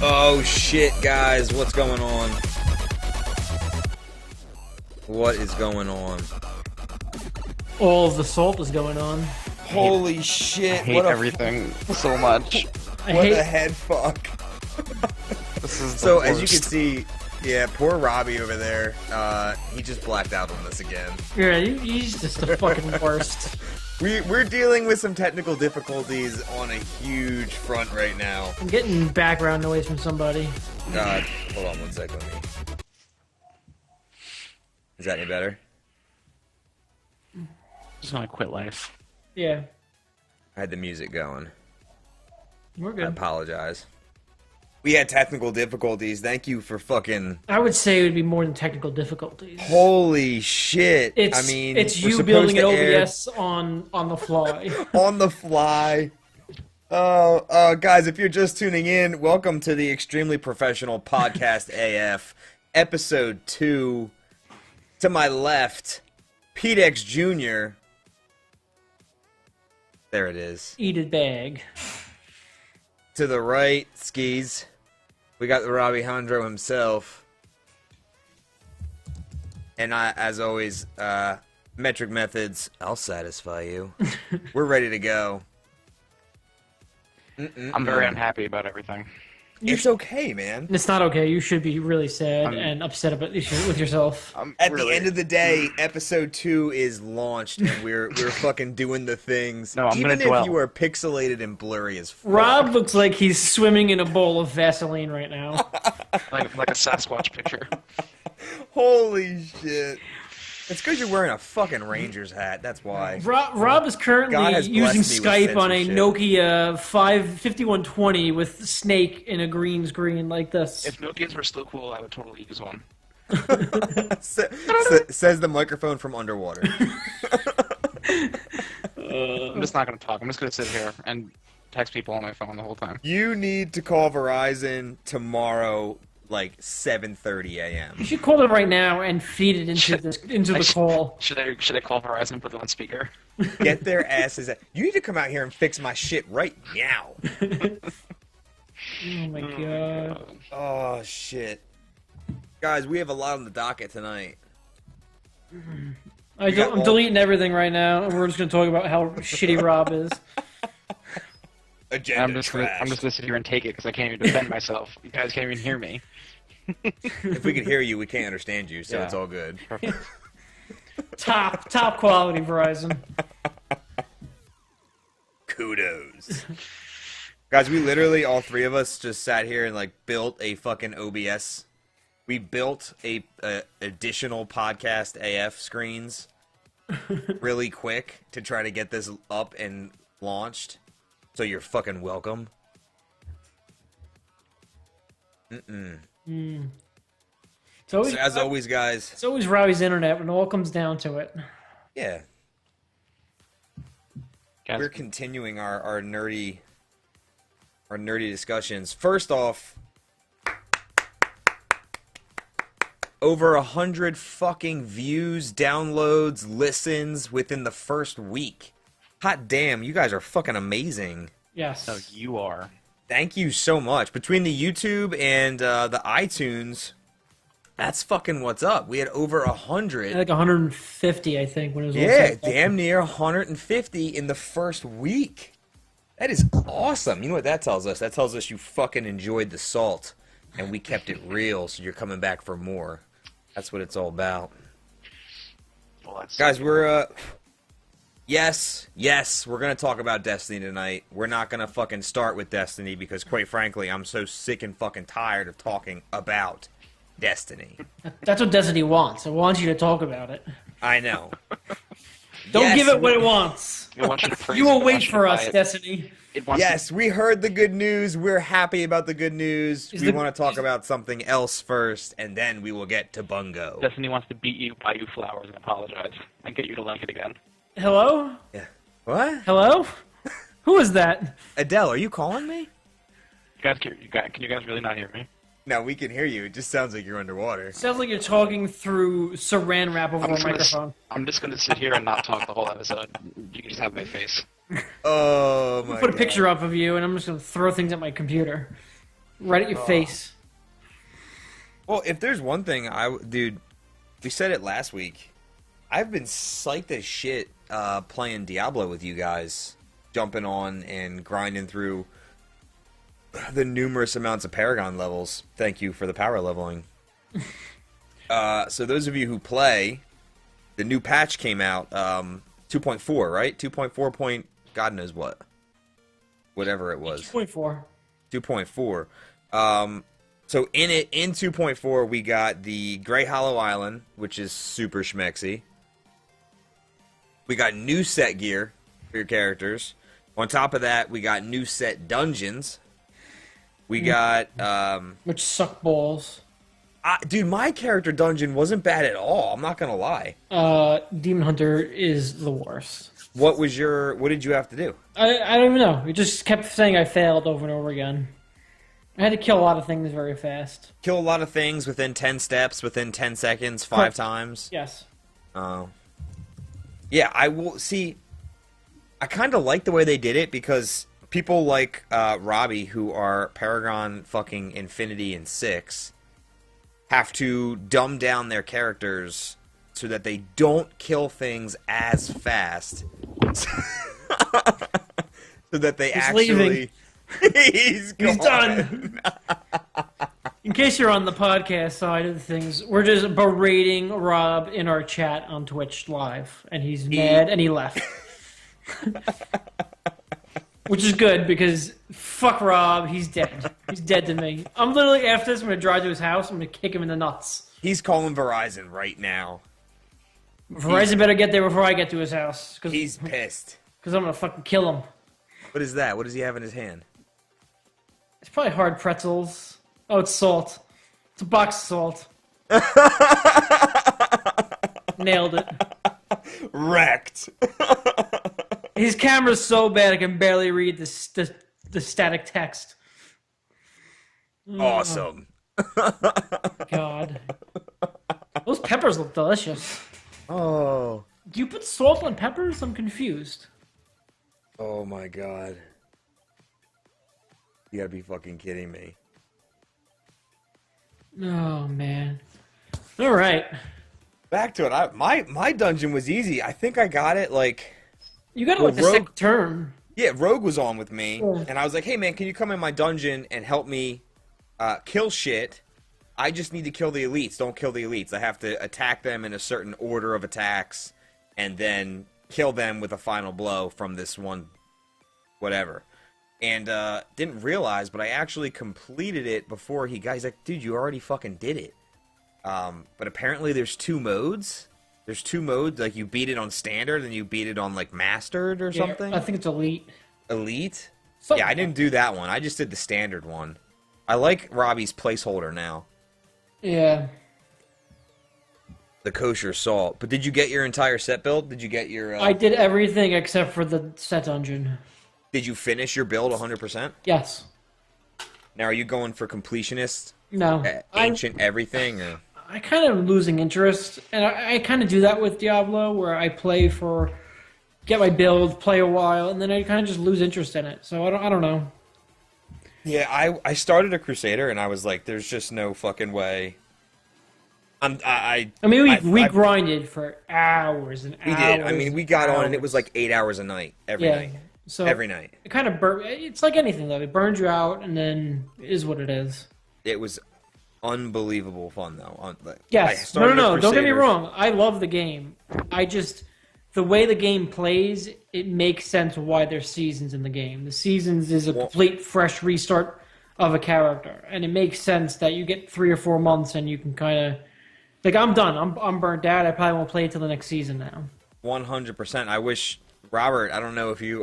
Oh shit, guys, what's going on? What is going on? All of the salt is going on. Holy shit, I hate what a everything so much. what a head fuck. This is the So, worst. as you can see, yeah, poor Robbie over there, he just blacked out on this again. Yeah, he's just the fucking worst. We're dealing with some technical difficulties on a huge front right now. I'm getting background noise from somebody. Hold on one second. Is that any better? Just gonna quit life. Yeah, I had the music going. we're I good. apologize. We had technical difficulties. Thank you for fucking... I would say it would be more than technical difficulties. Holy shit. It's, I mean, it's we're you supposed building an to air OBS on the fly. on the fly. Oh, guys, if you're just tuning in, welcome to the Extremely Professional Podcast AF, Episode 2. To my left, Pete X Jr. There it is. Eat a bag. To the right, skis. We got the Robbie Hondro himself. And I, as always, Metric Methods, I'll satisfy you. We're ready to go. I'm very unhappy about everything. It's okay, man. It's not okay. You should be really sad and upset about with yourself. At the end of the day, episode 2 is launched, and we're fucking doing the things. No, I'm Even gonna if dwell. you are pixelated and blurry as fuck. Rob looks like he's swimming in a bowl of Vaseline right now. Like a Sasquatch picture. Holy shit. It's because you're wearing a fucking Ranger's hat. That's why. Rob is God currently has using blessed me with Skype on a censorship. Nokia 5120 with Snake in a green screen like this. If Nokias were still cool, I would totally use one. Says the microphone from underwater. I'm just not gonna talk. I'm just gonna sit here and text people on my phone the whole time. You need to call Verizon tomorrow, like 7:30 a.m. You should call them right now and feed it into the call. Should I call Verizon and put them on speaker? Get their asses. You need to come out here and fix my shit right now. Oh my god. Oh shit, guys, we have a lot on the docket tonight. I'm deleting everything right now, and we're just going to talk about how shitty Rob is. Agenda I'm just trash. gonna sit here and take it because I can't even defend myself. You guys can't even hear me. If we could hear you, we can't understand you, so Yeah. it's all good. Perfect. Top quality Verizon. Kudos. Guys, we literally, all three of us, just sat here and like built a fucking OBS. We built a additional podcast AF screens really quick to try to get this up and launched. So you're fucking welcome. It's always, So as always, guys, it's always Robbie's internet when it all comes down to it. yeah, Guys, we're continuing our nerdy discussions. First off, over 100 fucking views, downloads, listens within the first week. Hot damn, you guys are fucking amazing. Yes. no, you are. Thank you so much. Between the YouTube and the iTunes, that's fucking what's up. We had over 100. Like 150, I think, when it was all Yeah, said and done. damn near 150 in the first week. That is awesome. You know what that tells us? That tells us you fucking enjoyed the salt, and we kept it real, so you're coming back for more. That's what it's all about. Well, that's Guys, we're, yes, we're gonna talk about Destiny tonight. We're not gonna fucking start with Destiny, because quite frankly, I'm so sick and fucking tired of talking about Destiny. That's what Destiny wants. It wants you to talk about it. I know. Don't Yes, give it what it wants. It wants you to praise You it, will it wait wants you for to us, buy it. Destiny. It wants Yes, we heard the good news. We're happy about the good news. Is We the- want to talk about something else first, and then we will get to Bungo. Destiny wants to beat you, buy you flowers, and apologize, and get you to like it again. Hello? Yeah. What? Hello? Who is that? Adele, are you calling me? You guys, can you guys really not hear me? No, we can hear you. It just sounds like you're underwater. Sounds like you're talking through saran wrap over a microphone. I'm just gonna sit here and not talk the whole episode. You can just have my face. Oh my Put a God. picture up of you, and I'm just going to throw things at my computer. right at your face. Well, if there's one thing, dude, we said it last week. I've been psyched as shit playing Diablo with you guys, jumping on and grinding through the numerous amounts of Paragon levels. Thank you for the power leveling. So those of you who play, the new patch came out, 2.4, right? 2.4 point, God knows what. Whatever it was. 2.4. 2.4. So in 2.4, we got the Great Hollow Island, which is super schmexy. We got new set gear for your characters. On top of that, we got new set dungeons. We got... Which suck balls. dude, my character dungeon wasn't bad at all. I'm not going to lie. Demon Hunter is the worst. What did you have to do? I don't even know. It just kept saying I failed over and over again. I had to kill a lot of things very fast. Kill a lot of things within 10 steps, within 10 seconds, 5 Correct. times? Yes. Oh. Yeah, I will... See, I kind of like the way they did it because people like Robbie, who are Paragon fucking Infinity and 6, have to dumb down their characters so that they don't kill things as fast. So that they leaving. He's done. In case you're on the podcast side of things, we're just berating Rob in our chat on Twitch live, and he's mad and he left. Which is good because fuck Rob, he's dead. He's dead to me. I'm literally after this, I'm gonna drive to his house. I'm gonna kick him in the nuts. He's calling Verizon right now. Verizon better get there before I get to his house. He's pissed. Because I'm gonna fucking kill him. What is that? What does he have in his hand? It's probably hard pretzels. Oh, it's salt. It's a box of salt. Nailed it. Wrecked. His camera's so bad I can barely read the static text. Awesome. God. Those peppers look delicious. Oh. Do you put salt on peppers? I'm confused. Oh my god. You gotta be fucking kidding me. Oh, man. All right. Back to it. My dungeon was easy. I think I got it, like... You got it like the second turn. Yeah, Rogue was on with me, Yeah. and I was like, hey man, can you come in my dungeon and help me kill shit? I just need to kill the elites. Don't kill the elites. I have to attack them in a certain order of attacks, and then kill them with a final blow from this one whatever. And didn't realize, but I actually completed it before he got... He's like, dude, you already fucking did it. But apparently there's 2 modes. There's 2 modes, like you beat it on standard and you beat it on like mastered or something. I think it's elite. Elite? Something Yeah, I didn't do that one. I just did the standard one. I like Robbie's placeholder now. Yeah. The kosher salt. But did you get your entire set build? Did you get your... I did everything except for the set dungeon. Did you finish your build 100%? Yes. Now, are you going for completionist? No. Ancient everything? Or... I kind of am losing interest, and I kind of do that with Diablo, where I play for, get my build, play a while, and then I kind of just lose interest in it. So I don't know. Yeah, I started a Crusader, and I was like, there's just no fucking way. We grinded for hours and hours. We did. I mean, we got on, and it was like 8 hours a night, every night. So every night. It kind of it's like anything, though. It burns you out, and then it is what it is. It was unbelievable fun, though. Yes. No. Don't get me wrong. I love the game. The way the game plays, it makes sense why there's seasons in the game. The seasons is a complete fresh restart of a character, and it makes sense that you get 3 or 4 months and you can kind of... Like, I'm done. I'm burnt out. I probably won't play until the next season now. 100%. I wish... Robert, I don't know if you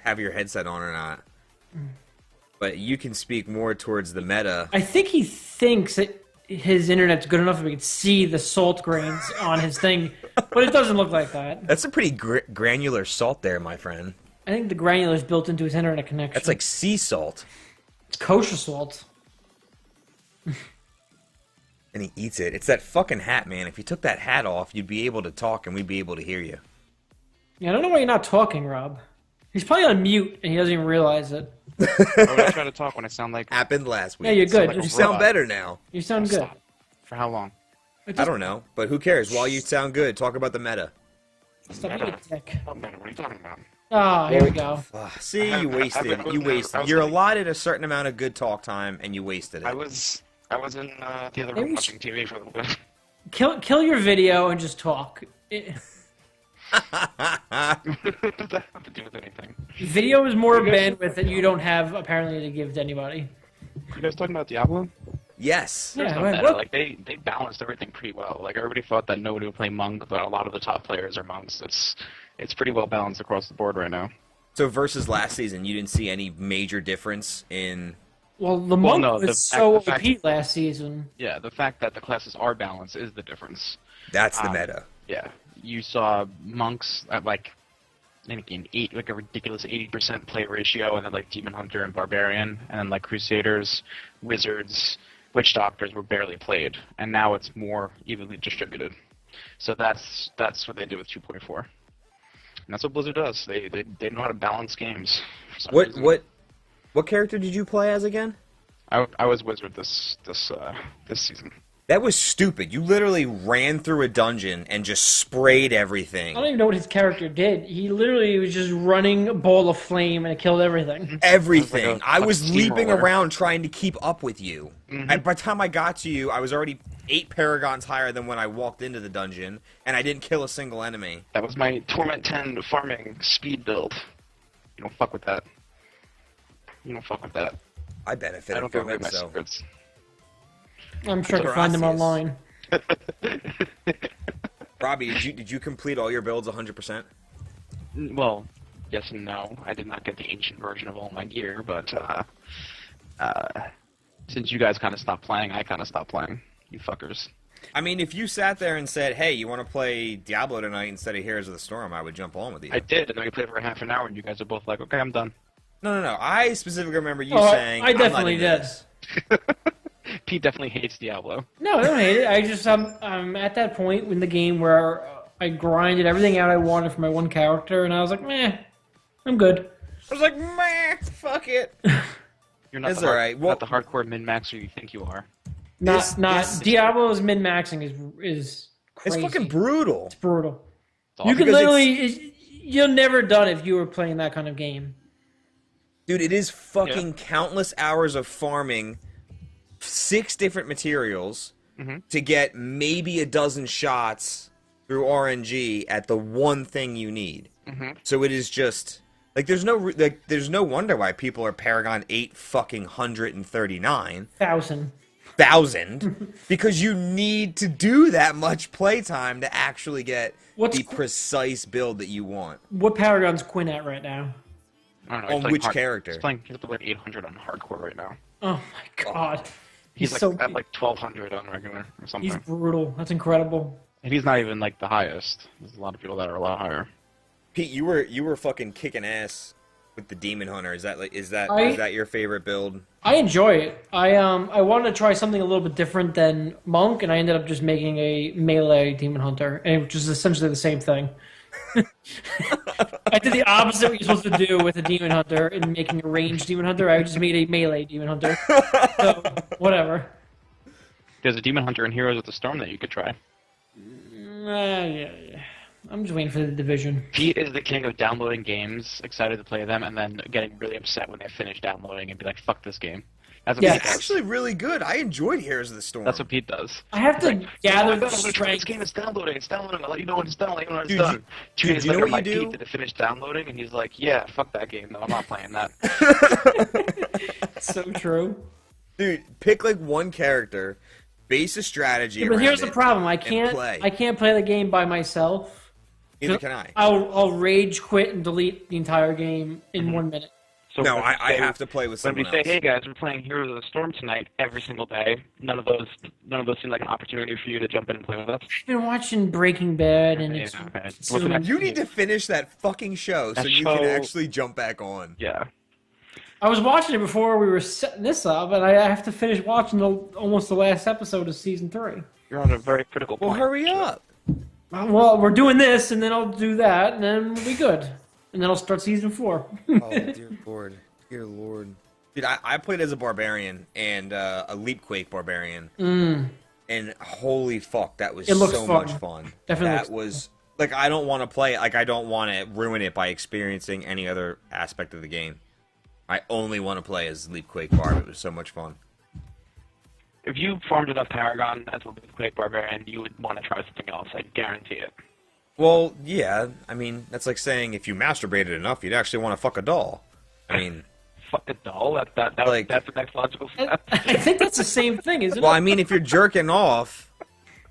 have your headset on or not, but you can speak more towards the meta. I think he thinks that his internet's good enough that we can see the salt grains on his thing, but it doesn't look like that. That's a pretty granular salt there, my friend. I think the granular is built into his internet connection. That's like sea salt. It's kosher salt. And he eats it. It's that fucking hat, man. If you took that hat off, you'd be able to talk and we'd be able to hear you. Yeah, I don't know why you're not talking, Rob. He's probably on mute and he doesn't even realize it. Why would I try to talk when I sound like... Happened last week. Yeah, you're good. like You a sound robot. better now. You sound good. Stop. For how long? I don't know, but who cares? While you sound good, talk about the meta. Stop being a dick. Oh, man, what are you talking about? Ah, here we go. See, you wasted. I You was wasted. You're allotted a certain amount of good talk time, and you wasted I it. was in the other Maybe room we watching TV for a little bit. Kill your video and just talk. What does that have to do with anything? Video is more bandwidth that you don't have apparently to give to anybody. You guys talking about Diablo? Yes. There's Yeah, no right, meta. what- Like they balanced everything pretty well. Like everybody thought that nobody would play monk, but a lot of the top players are monks. It's pretty well balanced across the board right now. So versus last season, you didn't see any major difference in. Well, the monk no, was the so fact- OP last season. Yeah, the fact that the classes are balanced is the difference. That's the meta. Yeah, you saw monks at like I think a ridiculous 80% play ratio, and then like demon hunter and barbarian, and then like crusaders, wizards, witch doctors were barely played, and now it's more evenly distributed. So that's what they did with 2.4, and that's what Blizzard does. They know how to balance games. For some reason. What character did you play as again? I was wizard this season. That was stupid. You literally ran through a dungeon and just sprayed everything. I don't even know what his character did. He literally was just running a ball of flame and it killed everything. Everything. I was fucking leaping steamroller. around trying to keep up with you. And by the time I got to you, I was already 8 paragons higher than when I walked into the dungeon, and I didn't kill a single enemy. That was my Torment 10 farming speed build. You don't fuck with that. You don't fuck with that. I I benefited don't give from away it, my so. secrets. I'm sure I can find them Gracias. online. Robbie, did you complete all your builds 100%? Well, yes and no. I did not get the ancient version of all my gear, but since you guys kind of stopped playing, I kind of stopped playing. You fuckers. I mean, if you sat there and said, hey, you want to play Diablo tonight instead of Heroes of the Storm, I would jump on with you. I did, and then we played for half an hour, and you guys are both like, okay, I'm done. No. I specifically remember you Oh, saying, I I'm not definitely into did. this. Pete definitely hates Diablo. No, I don't hate it. I just I'm at that point in the game where I grinded everything out I wanted for my one character, and I was like, meh, I'm good. I was like, meh, fuck it. You're not It's the alright. Well- not the hardcore min-maxer you think you are. This- Diablo's min maxing is It's crazy. fucking brutal. It's brutal. It's You awesome. can Because literally you're never done if you were playing that kind of game. Dude, it is fucking countless hours of farming 6 different materials to get maybe a dozen shots through RNG at the one thing you need. So it is just like there's no wonder why people are Paragon 8 fucking 139,000 because you need to do that much playtime to actually get the precise build that you want. What Paragon's Quinn at right now? I don't know, On he's playing which character? He's playing like 800 on hardcore right now. Oh my god. He's like so at like 1200 on regular or something. he's brutal. That's incredible. And he's not even like the highest. There's a lot of people that are a lot higher. Pete, you were fucking kicking ass with the Demon Hunter. Is that your favorite build? I enjoy it. I wanted to try something a little bit different than Monk, and I ended up just making a melee Demon Hunter, and which is essentially the same thing. I did the opposite of what you're supposed to do with a Demon Hunter and making a ranged Demon Hunter. I just made a melee Demon Hunter. So, whatever. There's a Demon Hunter in Heroes of the Storm that you could try. Yeah. I'm just waiting for the division. Pete is the king of downloading games, excited to play them, and then getting really upset when they finish downloading and be like, fuck this game. That's what Yeah. Pete It's does. actually really good. I enjoyed Heroes of the Storm. That's what Pete does. I have to gather Oh my the God, I'm gonna try this strength. game. It's downloading. I'll let you know when it's done. I'll let you know when it's Dude, done. 2 dude, days you know later, what I'm like, you do? Pete, did it finish downloading? And he's like, yeah, fuck that game. No, I'm not playing that. So true. Dude, pick like one character, base a strategy. But around here's the it, problem: I and can't play the game by myself. Neither can I. I'll rage quit and delete the entire game in 1 minute. So No, when I we say- have to play with When someone we say, else. hey guys, we're playing Heroes of the Storm tonight every single day, none of those seem like an opportunity for you to jump in and play with us. I've been watching Breaking Bad, and Yeah, it's okay. it's What's the next- You need to finish that fucking show so That you can show- actually jump back on. Yeah. I was watching it before we were setting this up, and I have to finish watching almost the last episode of season 3. You're on a very critical Well, point. hurry up. Well, we're doing this, and then I'll do that, and then we'll be good, and then I'll start season 4. Oh, dear Lord. Dear Lord. Dude, I played as a barbarian and a Leapquake barbarian. And holy fuck, that was It looks so fun. much fun. Definitely That looks was fun. like I don't want to play it. Like I don't want to ruin it by experiencing any other aspect of the game. I only want to play as Leapquake Barb. It was so much fun. If you farmed enough Paragon as a Quake Barbarian, you would want to try something else. I guarantee it. Well, yeah. I mean, that's like saying if you masturbated enough, you'd actually want to fuck a doll. I mean, fuck a doll. Like- That's the next logical step. I think that's the same thing, isn't well, it? I mean, if you're jerking off,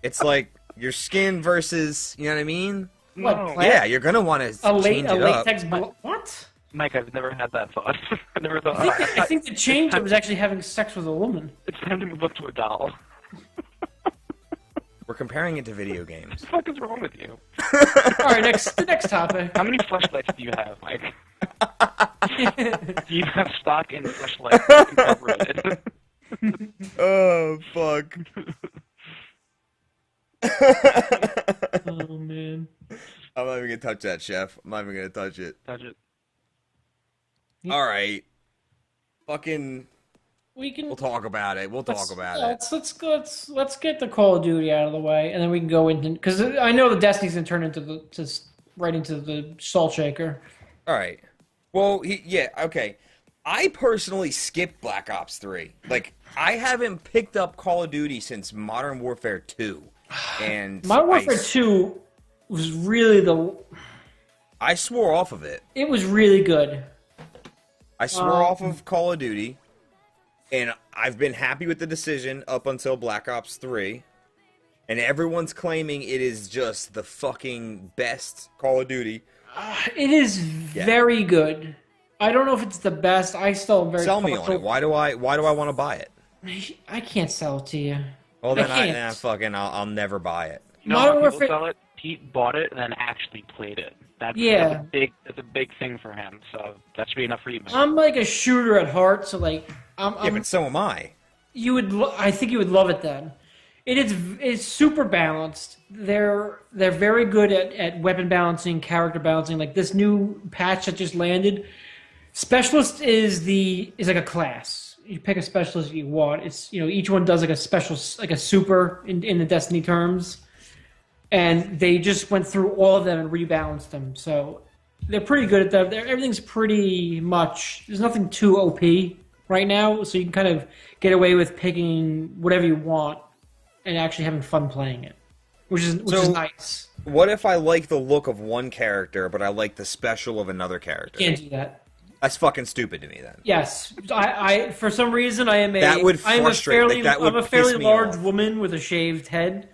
it's like your skin versus, you know what I mean? What, No. plant- Yeah, you're gonna want to change it up. latex what? Mike, I've never had that thought. I never thought. I think the change was actually having sex with a woman. It's time to move up to a doll. We're comparing it to video games. What the fuck is wrong with you? All right, the next topic. How many fleshlights do you have, Mike? Do you have stock in fleshlights incorporated? Oh, fuck. Oh man. I'm not even gonna touch that, Chef. I'm not even gonna touch it. Touch it. Alright. Fucking... We can. We'll talk about it. We'll talk about it. Let's get the Call of Duty out of the way, and then we can go into because I know the Destiny's gonna turn into right into the Salt Shaker. Alright. Well, yeah, okay. I personally skipped Black Ops 3. Like, I haven't picked up Call of Duty since Modern Warfare 2. And Modern Warfare 2 was really I swore off of it. It was really good. I swore off of Call of Duty. And I've been happy with the decision up until Black Ops 3. And everyone's claiming it is just the fucking best Call of Duty. It is very good. I don't know if it's the best. I still am very. Sell me on it. Why do I want to buy it? I can't sell it to you. Well, then can't. I'll never buy it. You know how people sell it? Pete bought it and then actually played it. That's a big thing for him. So that should be enough for you, man. I'm like a shooter at heart, so like but so am I. I think you would love it then. It's super balanced. They're very good at weapon balancing, character balancing. Like this new patch that just landed, specialist is like a class. You pick a specialist you want. It's each one does like a special like a super in the Destiny terms, and they just went through all of them and rebalanced them. So they're pretty good at that. Everything's pretty much. There's nothing too OP right now, so you can kind of get away with picking whatever you want and actually having fun playing it, which is nice. What if I like the look of one character, but I like the special of another character? Can't do that. That's fucking stupid to me, then. Yes, I for some reason I am a that would frustrate. I'm a fairly large woman with a shaved head.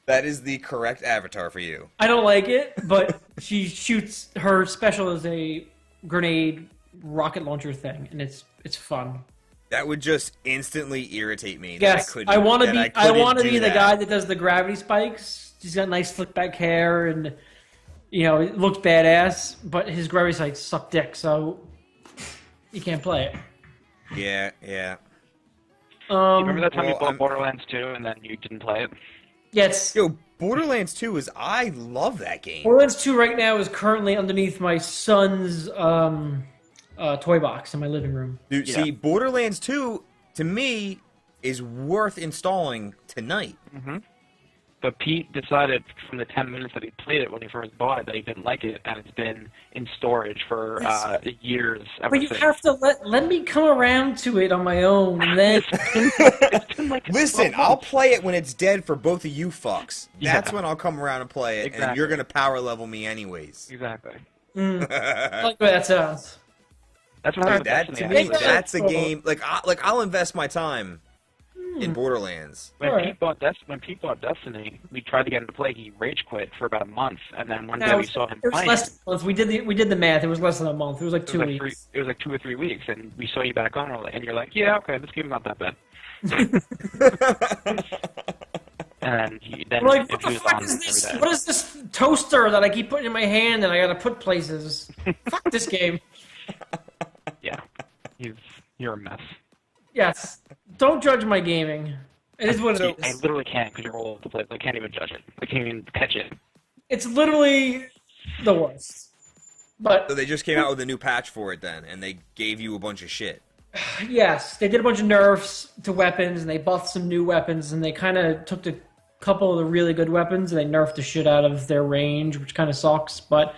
That is the correct avatar for you. I don't like it, but she shoots her special as a grenade rocket launcher thing, and it's fun. That would just instantly irritate me. Yes, I want to be. I want to be the that. guy that does the gravity spikes. He's got nice slick back hair, and it looks badass. But his gravity spikes suck dick, so you can't play it. Yeah. Remember that time you bought Borderlands 2 and then you didn't play it? Yes. Yo, Borderlands 2 I love that game. Borderlands 2 right now is currently underneath my son's toy box in my living room. Dude, see, Borderlands 2, to me, is worth installing tonight. Mm-hmm. But Pete decided from the 10 minutes that he played it when he first bought it that he didn't like it, and it's been in storage for years ever But you since. have to let me come around to it on my own, and then... It's been like Listen, I'll play it when it's dead for both of you fucks. That's Yeah. when I'll come around and play it, and you're going to power level me anyways. Exactly. I like the way that sounds. That's what Dude, happened that, with to me, Destiny. that's a game... I'll invest my time in Borderlands. When Alright. Pete bought Destiny, we tried to get him to play. He rage quit for about a month, and then one day No, we saw him it was playing. less than a month. We did the math. It was less than a month. It was like 2 weeks. It was like 2 or 3 weeks, and we saw you back on, and you're like, "Yeah, okay, this game's not that bad." And then I'm like, it what the was fuck on is this? every day. What is this toaster that I keep putting in my hand and I gotta put places? Fuck this game. Yeah, you're a mess. Yes. Don't judge my gaming. It is what it I is. literally can't because you're old to play. I can't even judge it. I can't even catch it. It's literally the worst. But So they just came out with a new patch for it then, and they gave you a bunch of shit. yes, they did a bunch of nerfs to weapons, and they buffed some new weapons, and they kind of took a couple of the really good weapons, and they nerfed the shit out of their range, which kind of sucks. But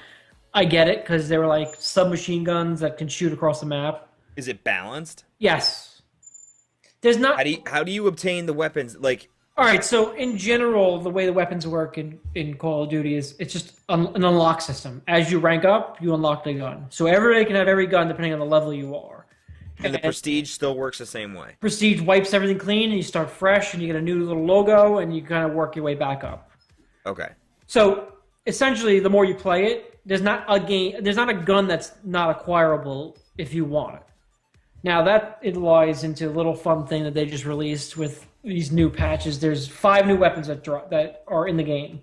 I get it, because they were like submachine guns that can shoot across the map. Is it balanced? Yes. There's not... How do you obtain the weapons? Like, All right, so in general, the way the weapons work in Call of Duty is it's just an unlock system. As you rank up, you unlock the gun. So everybody can have every gun depending on the level you are. and the prestige still works the same way. Prestige wipes everything clean, and you start fresh, and you get a new little logo, and you kind of work your way back up. Okay. So essentially, the more you play it, there's not a gun that's not acquirable if you want it. Now that it lies into a little fun thing that they just released with these new patches. There's 5 new weapons that are in the game.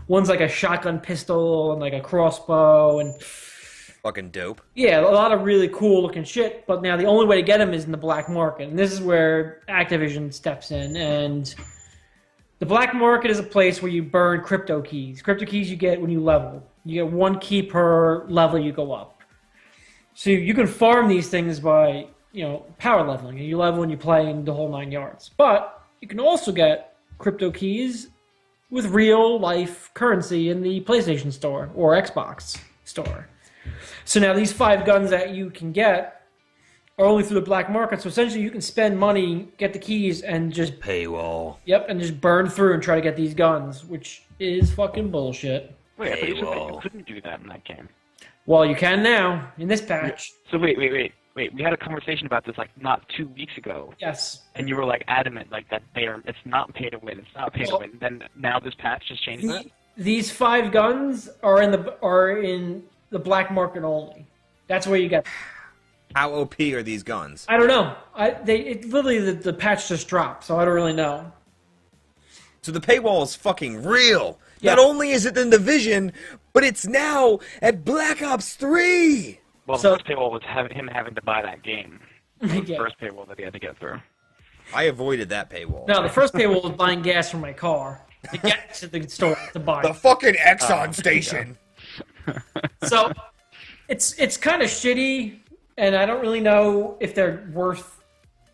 One's like a shotgun pistol and like a crossbow and fucking dope. Yeah, a lot of really cool looking shit. But now the only way to get them is in the black market, and this is where Activision steps in. And the black market is a place where you burn crypto keys. Crypto keys you get when you level. You get 1 key per level you go up. So you can farm these things by power leveling. You level and you play in the whole 9 yards. But you can also get crypto keys with real life currency in the PlayStation Store or Xbox Store. So now these 5 guns that you can get are only through the black market. So essentially you can spend money, get the keys, and just... Paywall. Yep, and just burn through and try to get these guns, which is fucking bullshit. Wait, I thought you couldn't do that in that game. Well, you can now, in this patch. So wait. We had a conversation about this like not 2 weeks ago. Yes. And you were like adamant like that it's not pay to win. It's not pay to win. Then now this patch just changed that? These 5 guns are in the black market only. That's where you get them. How OP are these guns? I don't know. Literally the patch just dropped, so I don't really know. So the paywall is fucking real. Yeah. Not only is it in the Division, but it's now at Black Ops 3. Well, the first paywall was him having to buy that game. The Yeah. first paywall that he had to get through. I avoided that paywall. No, the first paywall was buying gas for my car to get to the store to buy. The fucking Exxon station. So it's kind of shitty, and I don't really know if they're worth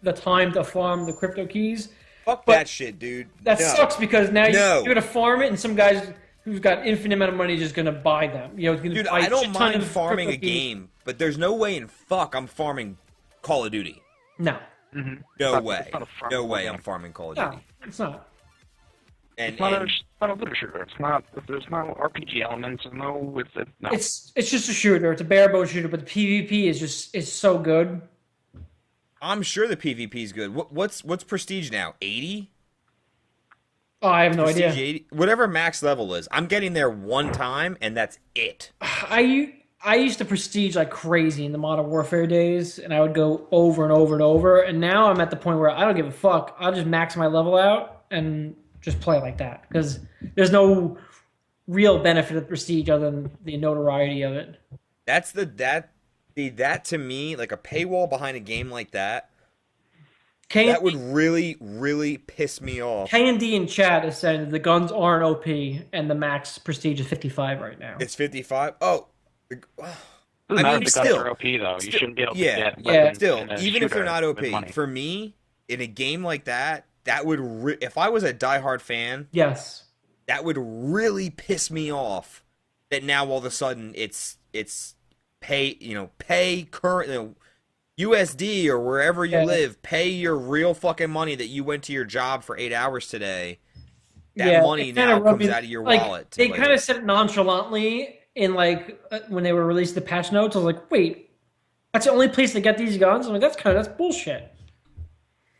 the time to farm the crypto keys. Fuck that shit, dude. That No. sucks because now No. you're gonna farm it, and some guys who's got infinite amount of money is just gonna buy them. Dude, I don't mind farming a game, but there's no way in fuck I'm farming Call of Duty. No. Mm-hmm. No way. It's not a farm No way game. I'm farming Call of No, Duty. it's not. And, It's not and a looter shooter. It's not. There's no RPG elements. No. It's just a shooter. It's a bare bone shooter, but the PvP is so good. I'm sure the PvP is good. What's Prestige now? 80? Oh, I have no Prestige idea. 80? Whatever max level is. I'm getting there one time, and that's it. I used to prestige like crazy in the Modern Warfare days, and I would go over and over and over. And now I'm at the point where I don't give a fuck. I'll just max my level out and just play like that because there's no real benefit of prestige other than the notoriety of it. That's that to me, like a paywall behind a game like that. That would really, really piss me off. K&D in chat is saying that the guns aren't OP and the max prestige is 55 right now. It's 55? Oh. I mean, still. Are OP, though. You shouldn't be able to get weapons still, in a even if they're not shooter OP. with money. For me, in a game like that, that would if I was a diehard fan, Yes. that would really piss me off. That now all of a sudden it's pay current USD or wherever you live, pay your real fucking money that you went to your job for 8 hours today. That money now comes out of your wallet. They kind of said it nonchalantly in when they were releasing the patch notes. I was like, wait, that's the only place to get these guns? I'm like, that's bullshit.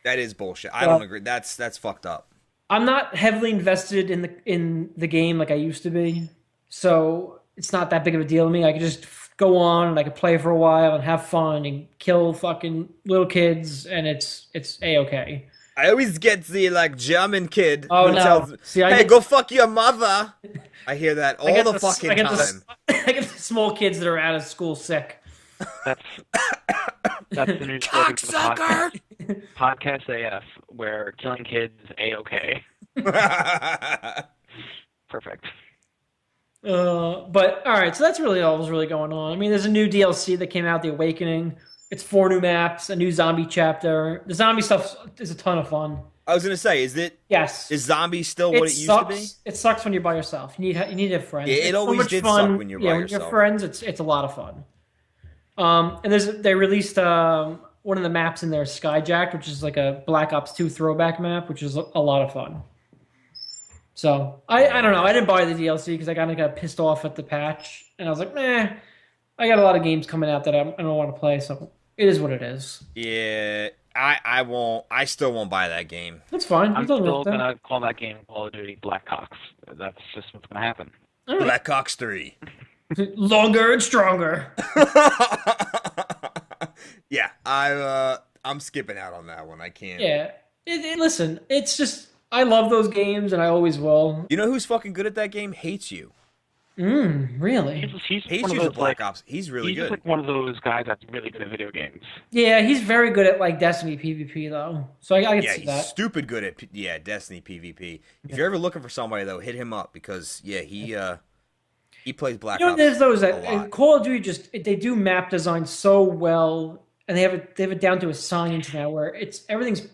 That is bullshit. I don't agree. That's fucked up. I'm not heavily invested in the game like I used to be, so it's not that big of a deal to me. I could just go on and I could play for a while and have fun and kill fucking little kids, and it's A-okay. I always get the German kid who tells me, hey, go fuck your mother. I hear that all the fucking time. I get the small kids that are out of school sick. That's the new slogan for the podcast AF, where killing kids is A-okay. Perfect. But all right, so that's really all was really going on. I mean, there's a new DLC that came out, The Awakening. It's 4 new maps, a new zombie chapter. The zombie stuff is a ton of fun. I was gonna say, Yes, is zombies still it what it used to be? sucks. It sucks when you're by yourself. You need to have Yeah, friends. it It's so always much did suck fun. when you're Yeah, by when you're yourself. friends, it's a lot of fun. And they released one of the maps in there, Skyjacked, which is like a Black Ops 2 throwback map, which is a lot of fun. So I don't know. I didn't buy the DLC because I kind of got pissed off at the patch, and I was like, meh. I got a lot of games coming out that I don't want to play, so it is what it is. Yeah, I won't. I still won't buy that game. That's fine. I'm It doesn't still have to. gonna call that game Call of Duty Black Ops. That's just what's gonna happen. All right. Black Ops 3. Longer and stronger. Yeah, I'm skipping out on that one. I can't. Yeah. Listen, it's just I love those games, and I always will. You know who's fucking good at that game? Hates You. Really? He's Hates one of You's a those Black like Ops. He's really he's good. just like one of those guys that's really good at video games. Yeah, he's very good at like Destiny PvP though, so I can Yeah, see he's that. stupid good at Destiny PvP. If you're ever looking for somebody though, hit him up because he plays Black You know, Ops there's those a that lot. Call of Duty they do map design so well, and they have it down to a science now where everything's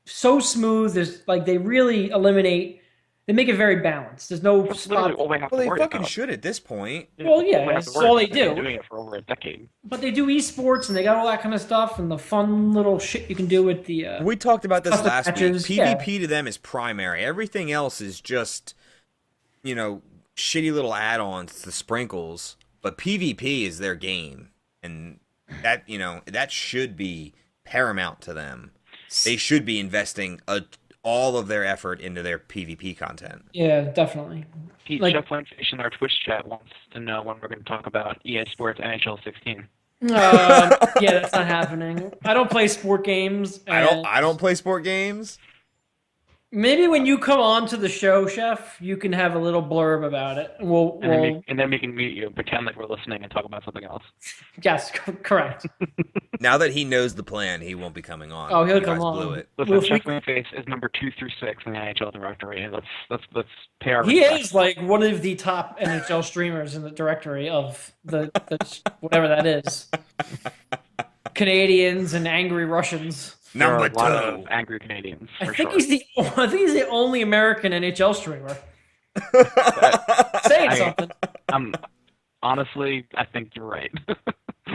so smooth. There's like they really eliminate. They make it very balanced. There's no That's literally spot. all they have Well, to they worry fucking about. should at this point. Well, yeah, All they have to that's worry all they about. They've been do. doing it for over a decade. But they do esports and they got all that kind of stuff and the fun little shit you can do with the. We talked about this custom last matches, week. yeah. PvP to them is primary. Everything else is just, shitty little add-ons to sprinkles. But PvP is their game, and that should be paramount to them. They should be investing all of their effort into their PvP content. Yeah, definitely. Pete, Like- Jeff Lynch in our Twitch chat wants to know when we're going to talk about EA Sports NHL 16. Yeah, that's not happening. I don't play sport games. I don't play sport games. Maybe when you come on to the show, Chef, you can have a little blurb about it. And then we can mute you, pretend like we're listening, and talk about something else. Yes, correct. Now that he knows the plan, he won't be coming on. Oh, he'll You come guys on. blew it. Listen, Well, Jeff Lynch is number 2 through 6 in the NHL directory. Let's pay our He respects. is like one of the top NHL streamers in the directory of the whatever that is. Canadians and angry Russians. There are Number a lot of 2. angry Canadians. I For think sure. he's the only American NHL streamer. Saying something. Honestly, I think you're right.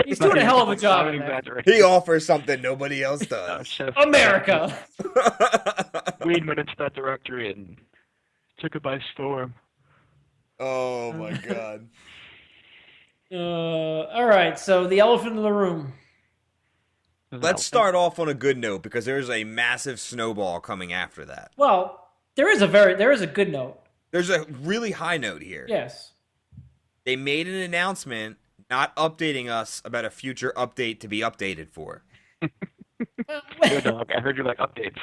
He's doing a hell of a job Not in that. exaggerating. He offers something nobody else No, does. Chef, America. we went into that directory and took it by storm. Oh my god. All right, so the elephant in the room. Let's start off on a good note because there's a massive snowball coming after that. Well, there is a good note. There's a really high note here. Yes. They made an announcement not updating us about a future update to be updated for. Good dog. I heard you like updates.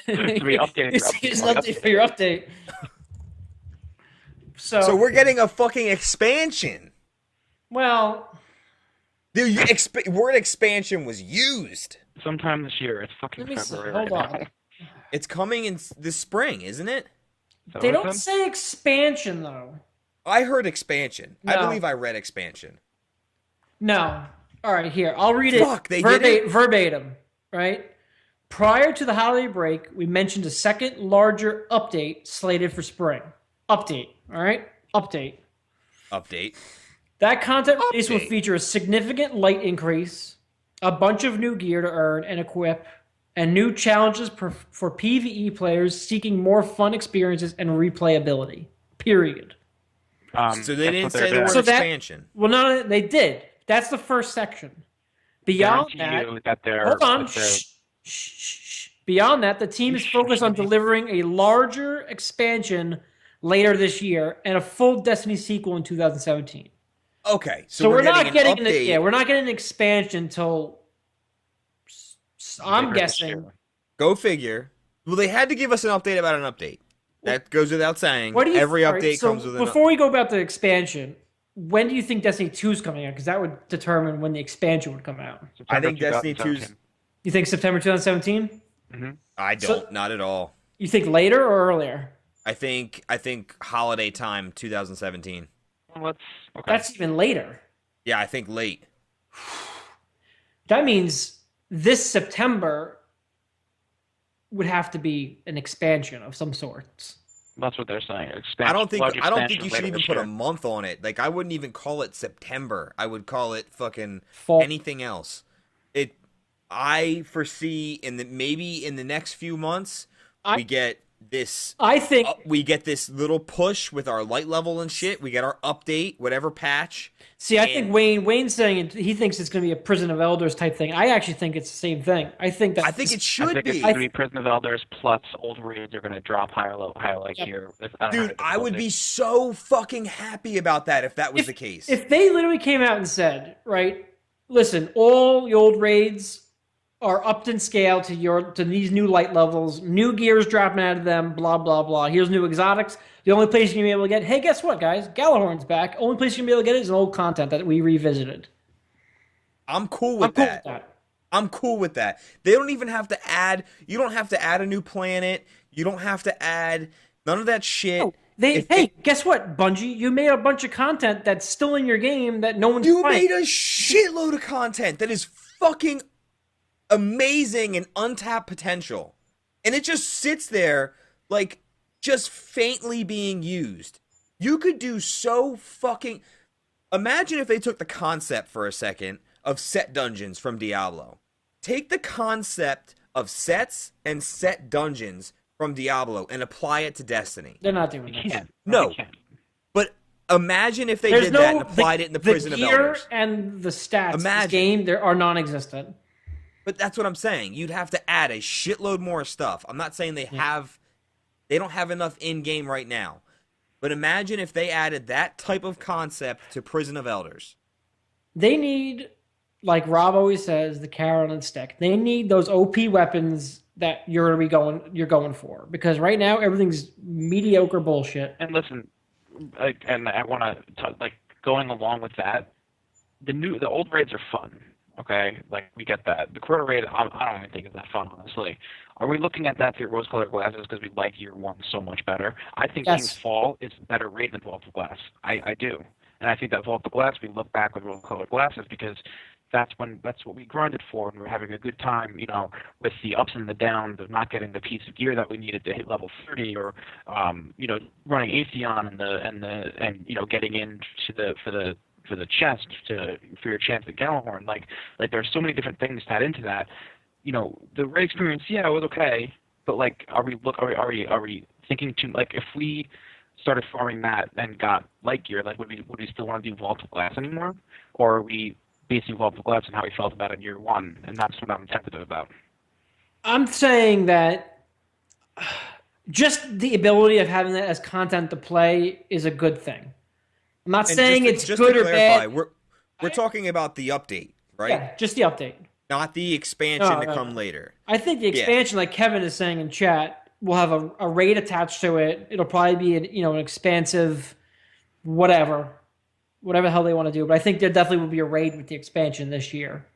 To be updated. It's an update for your update. So we're getting a fucking expansion. Well, The word expansion was used. Sometime this year. It's fucking let me see. February. Hold right on. now. It's coming in this spring, isn't it? Is that They what it don't said? say expansion though. I heard expansion. I No. believe I read expansion. No. All right, here. I'll read it Fuck, they did it? verbatim, right? Prior to the holiday break, we mentioned a second larger update slated for spring. Update, all right? Update. Update. That content release will Update. feature a significant light increase, a bunch of new gear to earn and equip, and new challenges for PvE players seeking more fun experiences and replayability. Period. So they didn't that's what say they're the doing. word So that- expansion. Well, no, they did. That's the first section. Beyond Guarantee that, you that they're, hold on. that they're- Shh, shh, shh, shh. Beyond that, the team is focused on delivering a larger expansion later this year and a full Destiny sequel in 2017. Okay, So we're not getting an update. we're not getting an expansion until I'm later this guessing. year. Go figure. Well, they had to give us an update about an update. That goes without saying. What do you Every all right, update so comes with an before we go about the expansion, when do you think Destiny 2 is coming out? Because that would determine when the expansion would come out. I September think Destiny 2's 2017. You think September 2017? I don't, not at all. You think later or earlier? I think holiday time 2017. Let's. Okay. That's even later. Yeah, I think late. That means this September would have to be an expansion of some sorts. That's what they're saying. I Expansion, don't think large I don't think expansion you should later even this put a year. month on it. Like I wouldn't even call it September. I would call it fucking Fall. anything else. It I foresee maybe in the next few months I we get this I think we get this little push with our light level and shit. We get our update, whatever patch. see. I think And Wayne's saying he thinks it's going to be a Prison of Elders type thing. I actually think it's the same thing. I think that I think it I should think it's be. going to be Prison of Elders plus old raids are going to drop higher like Yep. here. Dude, I would be so fucking happy about that if that was the case. If they literally came out and said, right, listen, all the old raids are upped in scale to these new light levels, new gears dropping out of them, blah blah blah. Here's new exotics. The only place you're gonna be able to get, hey, guess what, guys? Galahorn's back. Only place you're gonna be able to get it is an old content that we revisited. I'm cool I'm with cool that. with that. I'm cool with that. They don't even have to add. You don't have to add a new planet. You don't have to add none of that shit. Oh, guess what, Bungie? You made a bunch of content that's still in your game that no one's You playing. made a shitload of content that is fucking amazing and untapped potential, and it just sits there like just faintly being used. You could do so fucking. Imagine if they took the concept for a second of set dungeons from Diablo. Take the concept of sets and set dungeons from Diablo and apply it to Destiny. They're not doing You this. can't. No. You can't. But imagine if they There's did no that and applied it in the Prison of gear Elders. and the stats. In this Imagine. game there are non-existent. But that's what I'm saying. You'd have to add a shitload more stuff. I'm not saying they don't have enough in game right now. But imagine if they added that type of concept to Prison of Elders. They need, like Rob always says, the carrot on the stick. They need those OP weapons that you're going for, because right now everything's mediocre bullshit. And listen, and I want to like going along with that. The old raids are fun. Okay, like we get that. The quarter raid, I don't even think is that fun, honestly. Are we looking at that through rose-colored glasses because we like Year One so much better? I think Yes. King's Fall is a better raid than Vault of Glass. I do, and I think that Vault of Glass we look back with rose-colored glasses because that's what we grinded for, and we were having a good time, with the ups and the downs of not getting the piece of gear that we needed to hit level 30, or running Atheon and getting into for the chest for your chance at Galahorn. Like there's so many different things tied into that. The raid experience, yeah, it was okay, but like, are we thinking too, like, if we started farming that and got light gear, like, would we still want to do Vault of Glass anymore, or are we basing Vault of Glass on how we felt about it in Year One? And that's what I'm tentative about. I'm saying that just the ability of having that as content to play is a good thing. I'm not saying it's just good to or clarify, bad. we're talking about the update, right? Yeah, just the update. Not the expansion to No. come later. I think the expansion, like Kevin is saying in chat, will have a raid attached to it. It'll probably be an expansive whatever the hell they want to do. But I think there definitely will be a raid with the expansion this year.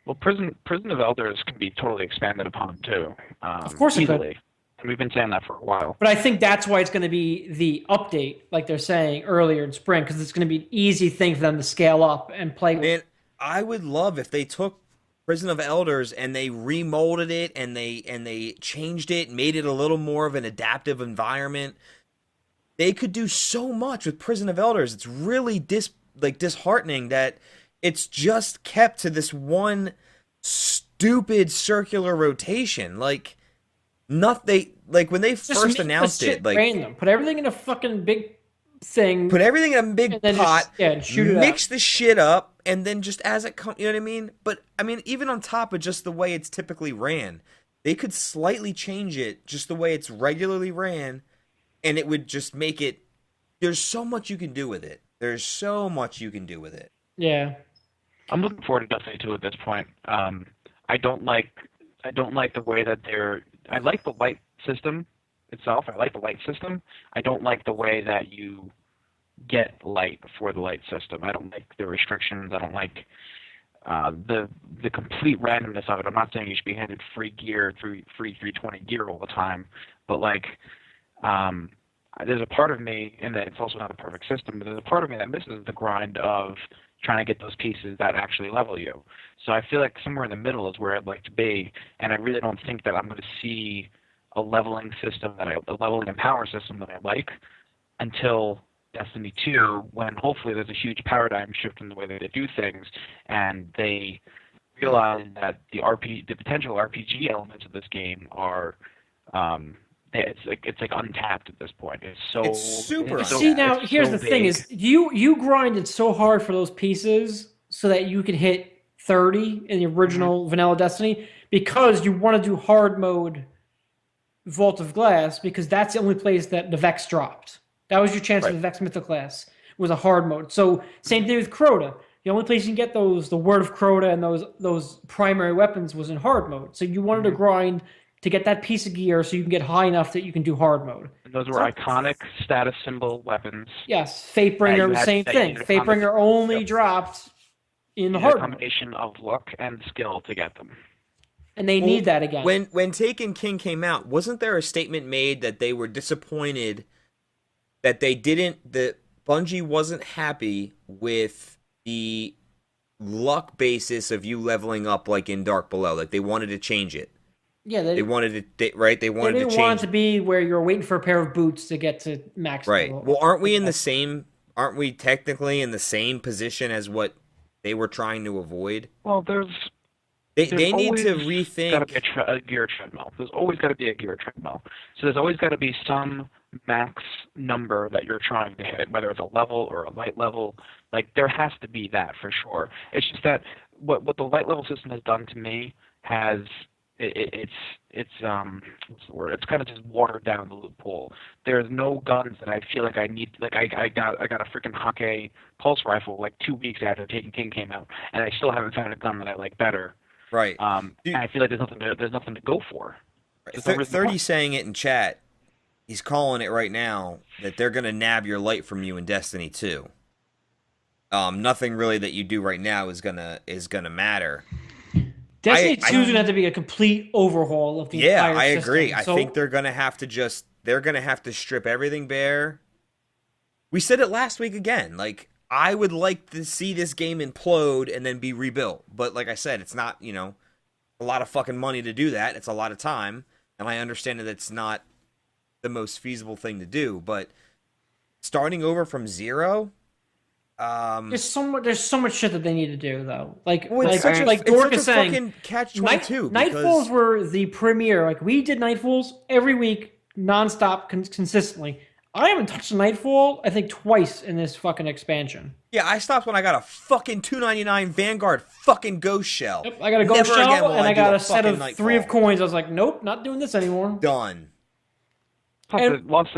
Well, Prison of Elders can be totally expanded upon too. Of course it easily. could. And we've been saying that for a while. But I think that's why it's going to be the update, like they're saying earlier in spring, because it's going to be an easy thing for them to scale up and play with. Man, I would love if they took Prison of Elders and they remolded it and they changed it, made it a little more of an adaptive environment. They could do so much with Prison of Elders. It's really disheartening that it's just kept to this one stupid circular rotation. Like, when they Just first make announced the shit it, like, random. Put everything in a fucking big thing. put everything in a big And then pot, and shoot it mix out. the shit up, and then just as it comes, you know what I mean? But, I mean, even on top of just the way it's typically ran, they could slightly change it just the way it's regularly ran, and it would just make it, there's so much you can do with it. There's so much you can do with it. Yeah. I'm looking forward to Destiny 2 at this point. I don't like the way that I like the light system itself. I like the light system. I don't like the way that you get light for the light system. I don't like the restrictions. I don't like the complete randomness of it. I'm not saying you should be handed free gear, free 320 gear all the time, but like, there's a part of me, and that it's also not a perfect system, but there's a part of me that misses the grind of trying to get those pieces that actually level you. So I feel like somewhere in the middle is where I'd like to be, and I really don't think that I'm going to see a leveling system a leveling and power system that I like until Destiny 2, when hopefully there's a huge paradigm shift in the way that they do things, and they realize that the potential RPG elements of this game are it's like untapped at this point. It's super so See, now it's here's so the thing: big. is you grinded so hard for those pieces so that you could hit 30 in the original vanilla Destiny because you want to do hard mode Vault of Glass because that's the only place that the Vex dropped. That was your chance for Right. the Vex Mythic Class was a hard mode. So same thing with Crota. The only place you can get the Word of Crota and those primary weapons was in hard mode. So you wanted to grind to get that piece of gear so you can get high enough that you can do hard mode. And those were So iconic status symbol weapons. yes, Fatebringer, same That you thing. needed Fatebringer only yep. dropped in the You needed hard a mode, combination of luck and skill to get them. and they Well, need that again. when Taken King came out, wasn't there a statement made that they were disappointed that Bungie wasn't happy with the luck basis of you leveling up like in Dark Below? Like they wanted to change it. Yeah, They wanted it, right? They they wanted to didn't change want it to be where you're waiting for a pair of boots to get to max Right. level. Well, aren't we technically in the same position as what they were trying to avoid? Well, They need always to got to rethink. be a gear treadmill. There's always got to be a gear treadmill. So there's always got to be some max number that you're trying to hit, whether it's a level or a light level. Like there has to be that for sure. It's just that what the light level system has done to me has it's what's the word? It's kind of just watered down the loophole. There's no guns that I feel like I need. Like I got a freaking Hake pulse rifle like 2 weeks after Taken King came out, and I still haven't found a gun that I like better. Right. And I feel like there's nothing to go for. 30 saying it in chat. He's calling it right now that they're gonna nab your light from you in Destiny 2. Nothing really that you do right now is gonna matter. Destiny 2 is going to have to be a complete overhaul of the entire system. Yeah, I agree. So, I think they're going to have to strip everything bare. We said it last week again. Like, I would like to see this game implode and then be rebuilt. But like I said, it's not, a lot of fucking money to do that. It's a lot of time. And I understand that it's not the most feasible thing to do. But starting over from zero... there's so much shit that they need to do though. Like it's Dork such is a saying, fucking catch-22. Nightfalls were the premiere. Like we did Nightfalls every week, nonstop, consistently. I haven't touched a Nightfall, I think, twice in this fucking expansion. Yeah, I stopped when I got a fucking $2.99 Vanguard fucking ghost shell. Yep, I got a ghost Never again shell, will and I got do a set of Nightfall. 3 of coins. I was like, nope, not doing this anymore. Done. Plus, And- it lost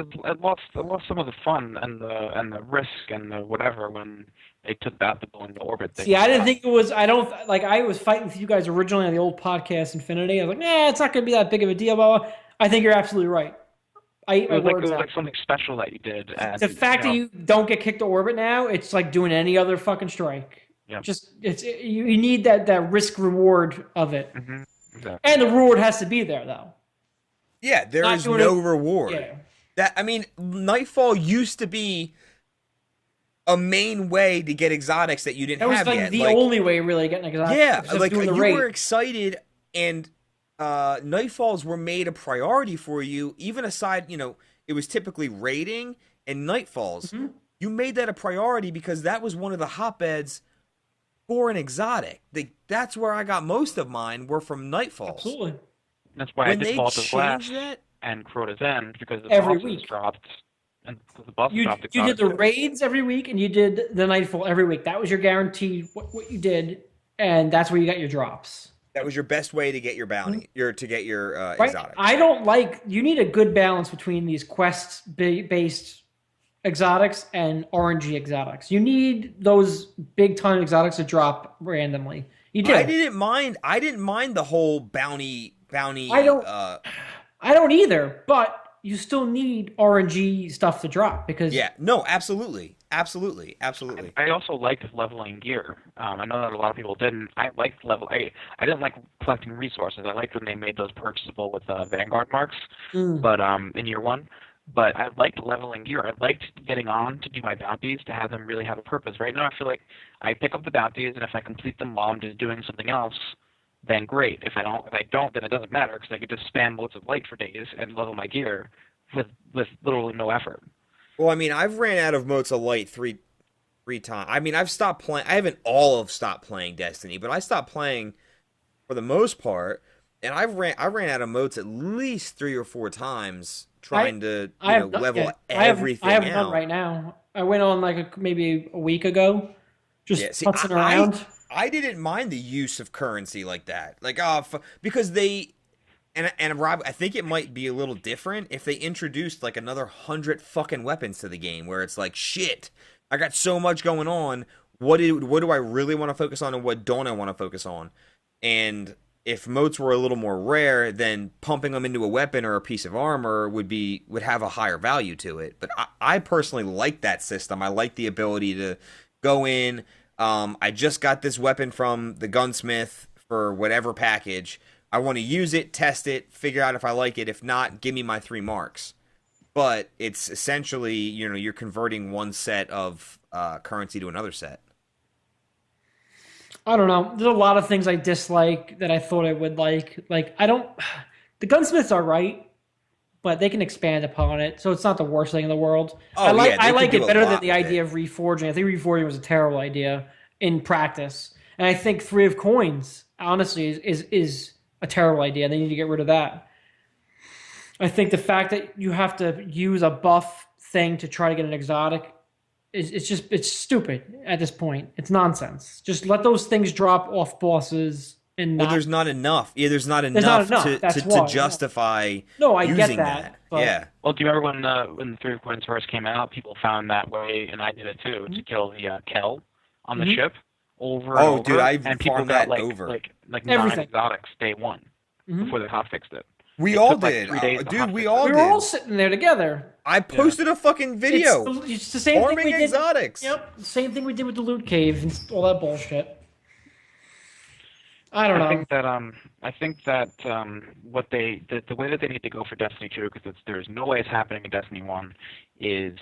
some of the fun and the risk and the whatever when they took that to go into orbit. See, I didn't think it was. I don't like. I was fighting with you guys originally on the old podcast Infinity. I was like, nah, it's not going to be that big of a deal. Blah, blah. I think you're absolutely right. It was like something special that you did. And, the fact that you don't get kicked to orbit now, it's like doing any other fucking strike. Yep. You need that risk reward of it, exactly. and the reward has to be there though. Yeah, there Not is doing no it- reward. Yeah. Nightfall used to be a main way to get exotics that you didn't That was have like yet. the only way really getting exotic. Yeah, except like doing the you raid. were excited, and Nightfalls were made a priority for you. Even aside, it was typically raiding and Nightfalls. Mm-hmm. You made that a priority because that was one of the hotbeds for an exotic. That's where I got most of mine were from Nightfalls. Absolutely. That's why When I they did Vault of Glass changed that, and Crota's End because the Every bosses week. dropped. And the bosses You dropped did the exotics. raids every week, and you did the Nightfall every week. That was your guaranteed what you did, and that's where you got your drops. that was your best way to get your bounty, to get your Right? exotic. I don't like. You need a good balance between these quest-based exotics and RNG exotics. You need those big ton exotics to drop randomly. You do. I didn't mind the whole bounty. I don't- I don't either, but you still need RNG stuff to drop because Yeah, no, absolutely. I also liked leveling gear. I know that a lot of people didn't. I liked I didn't like collecting resources. I liked when they made those purchasable with Vanguard marks. But in year one, But I liked leveling gear. I liked getting on to do my bounties to have them really have a purpose. Right now, I feel like I pick up the bounties, and if I complete them while I'm just doing something else, then great. If I don't, then it doesn't matter because I could just spam motes of light for days and level my gear with literally no effort. Well, I mean, I've ran out of motes of light three times. I mean, I've stopped playing. I haven't all of stopped playing Destiny, but I stopped playing for the most part, and I ran out of motes at least 3 or 4 times I trying to I have not level yet. I everything have none out. right now. I went on like maybe a week ago, just Yeah, see, putzing around. I didn't mind the use of currency like that, like because they and Rob, I think it might be a little different if they introduced like another 100 fucking weapons to the game, where it's like shit, I got so much going on. What do I really want to focus on, and what don't I want to focus on? And if motes were a little more rare, then pumping them into a weapon or a piece of armor would have a higher value to it. But I personally like that system. I like the ability to go in. I just got this weapon from the gunsmith for whatever package. I want to use it, test it, figure out if I like it. If not, give me my 3 marks. But it's essentially, you're converting one set of currency to another set. I don't know. There's a lot of things I dislike that I thought I would like. Like I don't. The gunsmiths are right, but they can expand upon it, so it's not the worst thing in the world. Oh yeah, I they can like do it a better than lot the with it. idea of reforging. I think reforging was a terrible idea in practice, and I think three of coins honestly is a terrible idea. They need to get rid of that. I think the fact that you have to use a buff thing to try to get an exotic it's stupid at this point. It's nonsense. Just let those things drop off bosses and Well, not. there's not enough. Yeah, there's not There's not enough enough. to That's to, to why. justify No, I get using that. that, but Yeah. Well, do you remember when the Three of Coins first came out? People found that way, and I did it too, to kill the Kel on the mhm, ship over and Oh, dude, over, I and people farmed got that over. like nine everything. exotics day one hmm before they hot fixed it. We It all took like did, 3 days to dude. hot We fix it. all We were all did. sitting there together. I Yeah. posted a fucking It's video it's the same thing farming we did. exotics. Yep, the same thing we did with the loot cave and all that bullshit. I don't I know. think that what the way that they need to go for Destiny 2, because there's no way it's happening in Destiny 1, is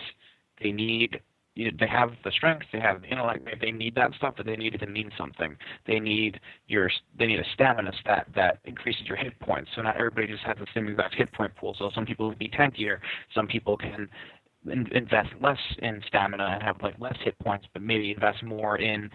they need they have the strength, they have the intellect, they need that stuff, but they need it to mean something. They need a stamina stat that increases your hit points. So not everybody just has the same exact hit point pool. So some people will be tankier, some people can invest less in stamina and have like less hit points, but maybe invest more in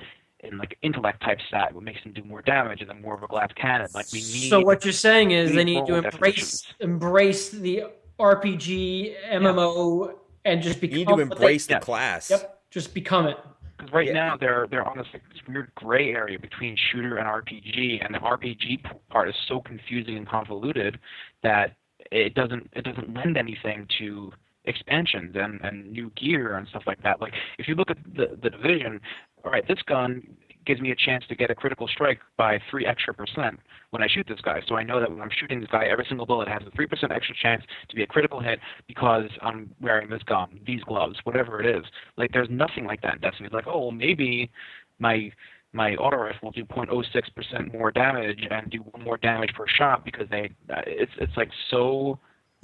like intellect type stat, what makes them do more damage and then more of a glass cannon. Like So what you're saying is we they need need to role definitions. embrace the RPG Yeah. MMO and just You need become to what they. embrace the Yes. class. Yep, just become it. Because right Yeah. now they're on this weird gray area between shooter and RPG, and the RPG part is so confusing and convoluted that it doesn't lend anything to expansions and new gear and stuff like that. Like if you look at the division, all right, this gun gives me a chance to get a critical strike by 3 extra% when I shoot this guy. So I know that when I'm shooting this guy, every single bullet has a 3% extra chance to be a critical hit because I'm wearing this gun, these gloves, whatever it is. Like there's nothing like that in Destiny. It's like, oh, well, maybe my auto rifle will do 0.06% more damage and do one more damage per shot because it's like so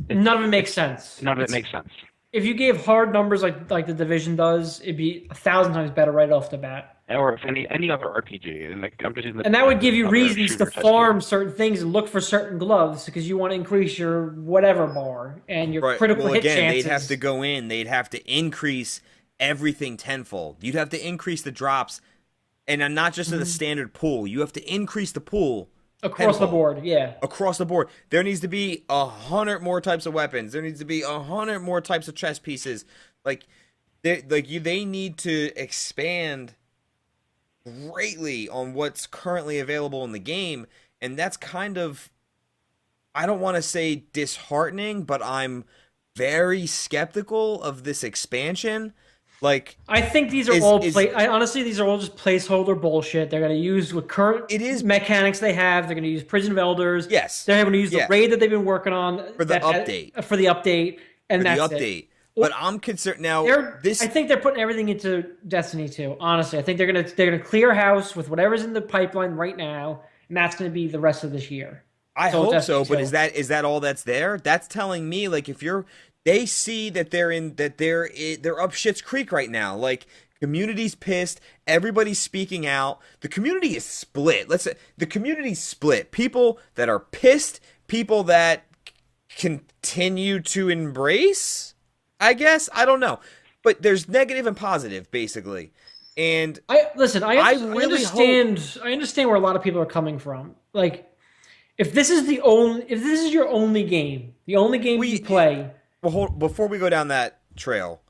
None of it makes sense. none of it makes sense. If you gave hard numbers like the division does, it'd be 1,000 times better right off the bat. Or if any other RPG, and like I'm just using And that would give you other reasons to shooter type farm game. certain things and look for certain gloves because you want to increase your whatever bar and your Right. critical Well, hit again, chances. they'd have to go in. They'd have to increase everything tenfold. You'd have to increase the drops, and not just in the standard pool. You have to increase the pool across the tenfold. board. Yeah. Across the board. There needs to be 100 more types of weapons. There needs to be 100 more types of chess pieces. They need to expand greatly on what's currently available in the game, and that's kind of, I don't want to say disheartening, but I'm very skeptical of this expansion. Like, I think these are is all is I honestly these are all just placeholder bullshit. They're going to use what current it is mechanics they have. They're going to use Prison of Elders. yes, They're going to use the yeah, raid that they've been working on for the update, for the update, and for the that's it. update. But I'm concerned now. I think they're putting everything into Destiny 2. Honestly, I think they're gonna clear house with whatever's in the pipeline right now, and that's gonna be the rest of this year. I So hope Destiny so, but 2. is that all that's there? That's telling me, like, if you're They see that they're up shit's creek right now. Like, community's pissed, everybody's speaking out. The community is split. Let's say the community's split. People that are pissed, people that continue to embrace, I guess. I don't know. But there's negative and positive, basically. And I listen. I really I understand where a lot of people are coming from. Like, if this is your only game, the only game you play. Well, before we go down that trail,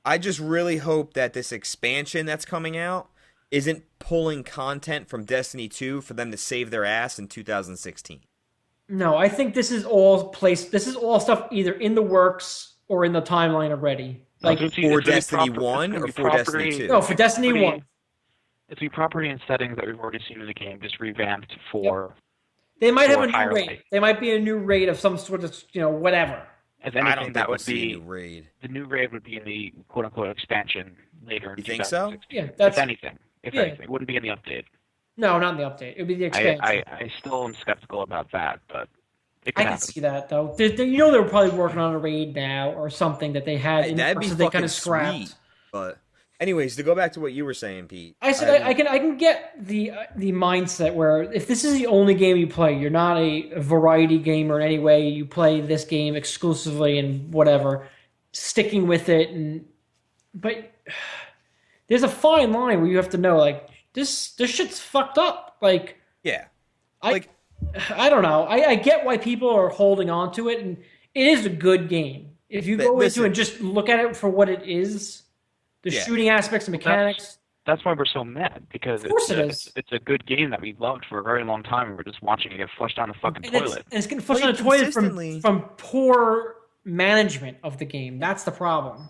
I just really hope that this expansion that's coming out isn't pulling content from Destiny 2 for them to save their ass in 2016. No, I think this is all placed. This is all stuff either in the works or in the timeline already. Like for Destiny 1 or for Destiny 2? No, for Destiny 1. It's be property and settings that we've already seen in the game, just revamped for. Yep. They might have a new raid. raid. They might be a new raid of some sort of, whatever. If anything, I don't think that we'll would see be a new raid. the new raid would be in the quote unquote expansion later in You think so? 2016. Yeah, that's if anything, it wouldn't be in the update. No, not in the update. It would be the expansion. I still am skeptical about that, but it could I can happen. see that though. They're probably working on a raid now or something that they had in That'd the be so they fucking kind of scrapped. sweet. But anyways, to go back to what you were saying, Pete. I said I can get the mindset where if this is the only game you play, you're not a variety gamer in any way. You play this game exclusively and whatever, sticking with it. But there's a fine line where you have to know like this shit's fucked up. Like Yeah. I don't know. I get why people are holding on to it, and it is a good game. If you go into it and just look at it for what it is, the shooting aspects and mechanics. That's why we're so mad, because it's a good game that we loved for a very long time, and we're just watching it get flushed down the fucking toilet. It's getting flushed down the toilet from poor management of the game. That's the problem.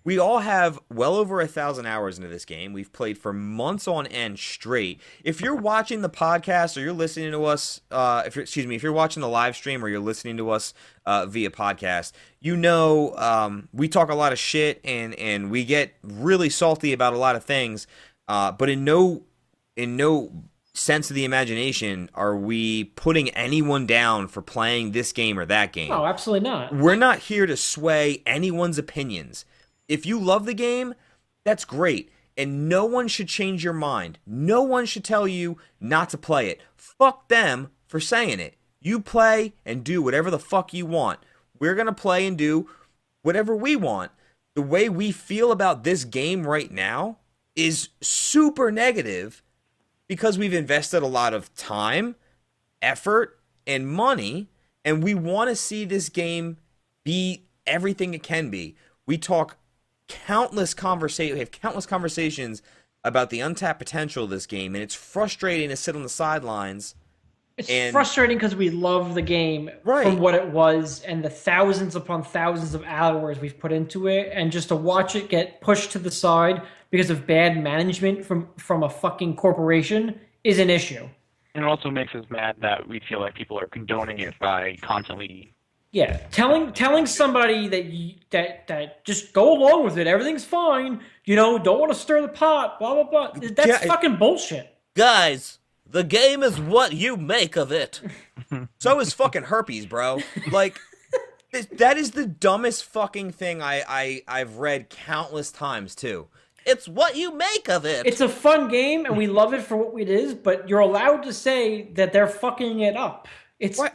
We all have well over 1,000 hours into this game. We've played for months on end straight. If you're watching the podcast or you're listening to us, if you're watching the live stream or you're listening to us via podcast, we talk a lot of shit and we get really salty about a lot of things. But in no sense of the imagination are we putting anyone down for playing this game or that game. No, absolutely not. We're not here to sway anyone's opinions. If you love the game, that's great. And no one should change your mind. No one should tell you not to play it. Fuck them for saying it. You play and do whatever the fuck you want. We're going to play and do whatever we want. The way we feel about this game right now is super negative because we've invested a lot of time, effort, and money, and we want to see this game be everything it can be. We have countless conversations about the untapped potential of this game, and it's frustrating to sit on the sidelines. It's frustrating because we love the game from what it was and the thousands upon thousands of hours we've put into it, and just to watch it get pushed to the side because of bad management from a fucking corporation is an issue. And it also makes us mad that we feel like people are condoning it by constantly... Yeah, telling somebody that just go along with it, everything's fine, don't want to stir the pot, blah, blah, blah. That's fucking bullshit. Guys, the game is what you make of it. So is fucking herpes, bro. Like, that is the dumbest fucking thing I've read countless times, too. It's what you make of it. It's a fun game, and we love it for what it is, but you're allowed to say that they're fucking it up.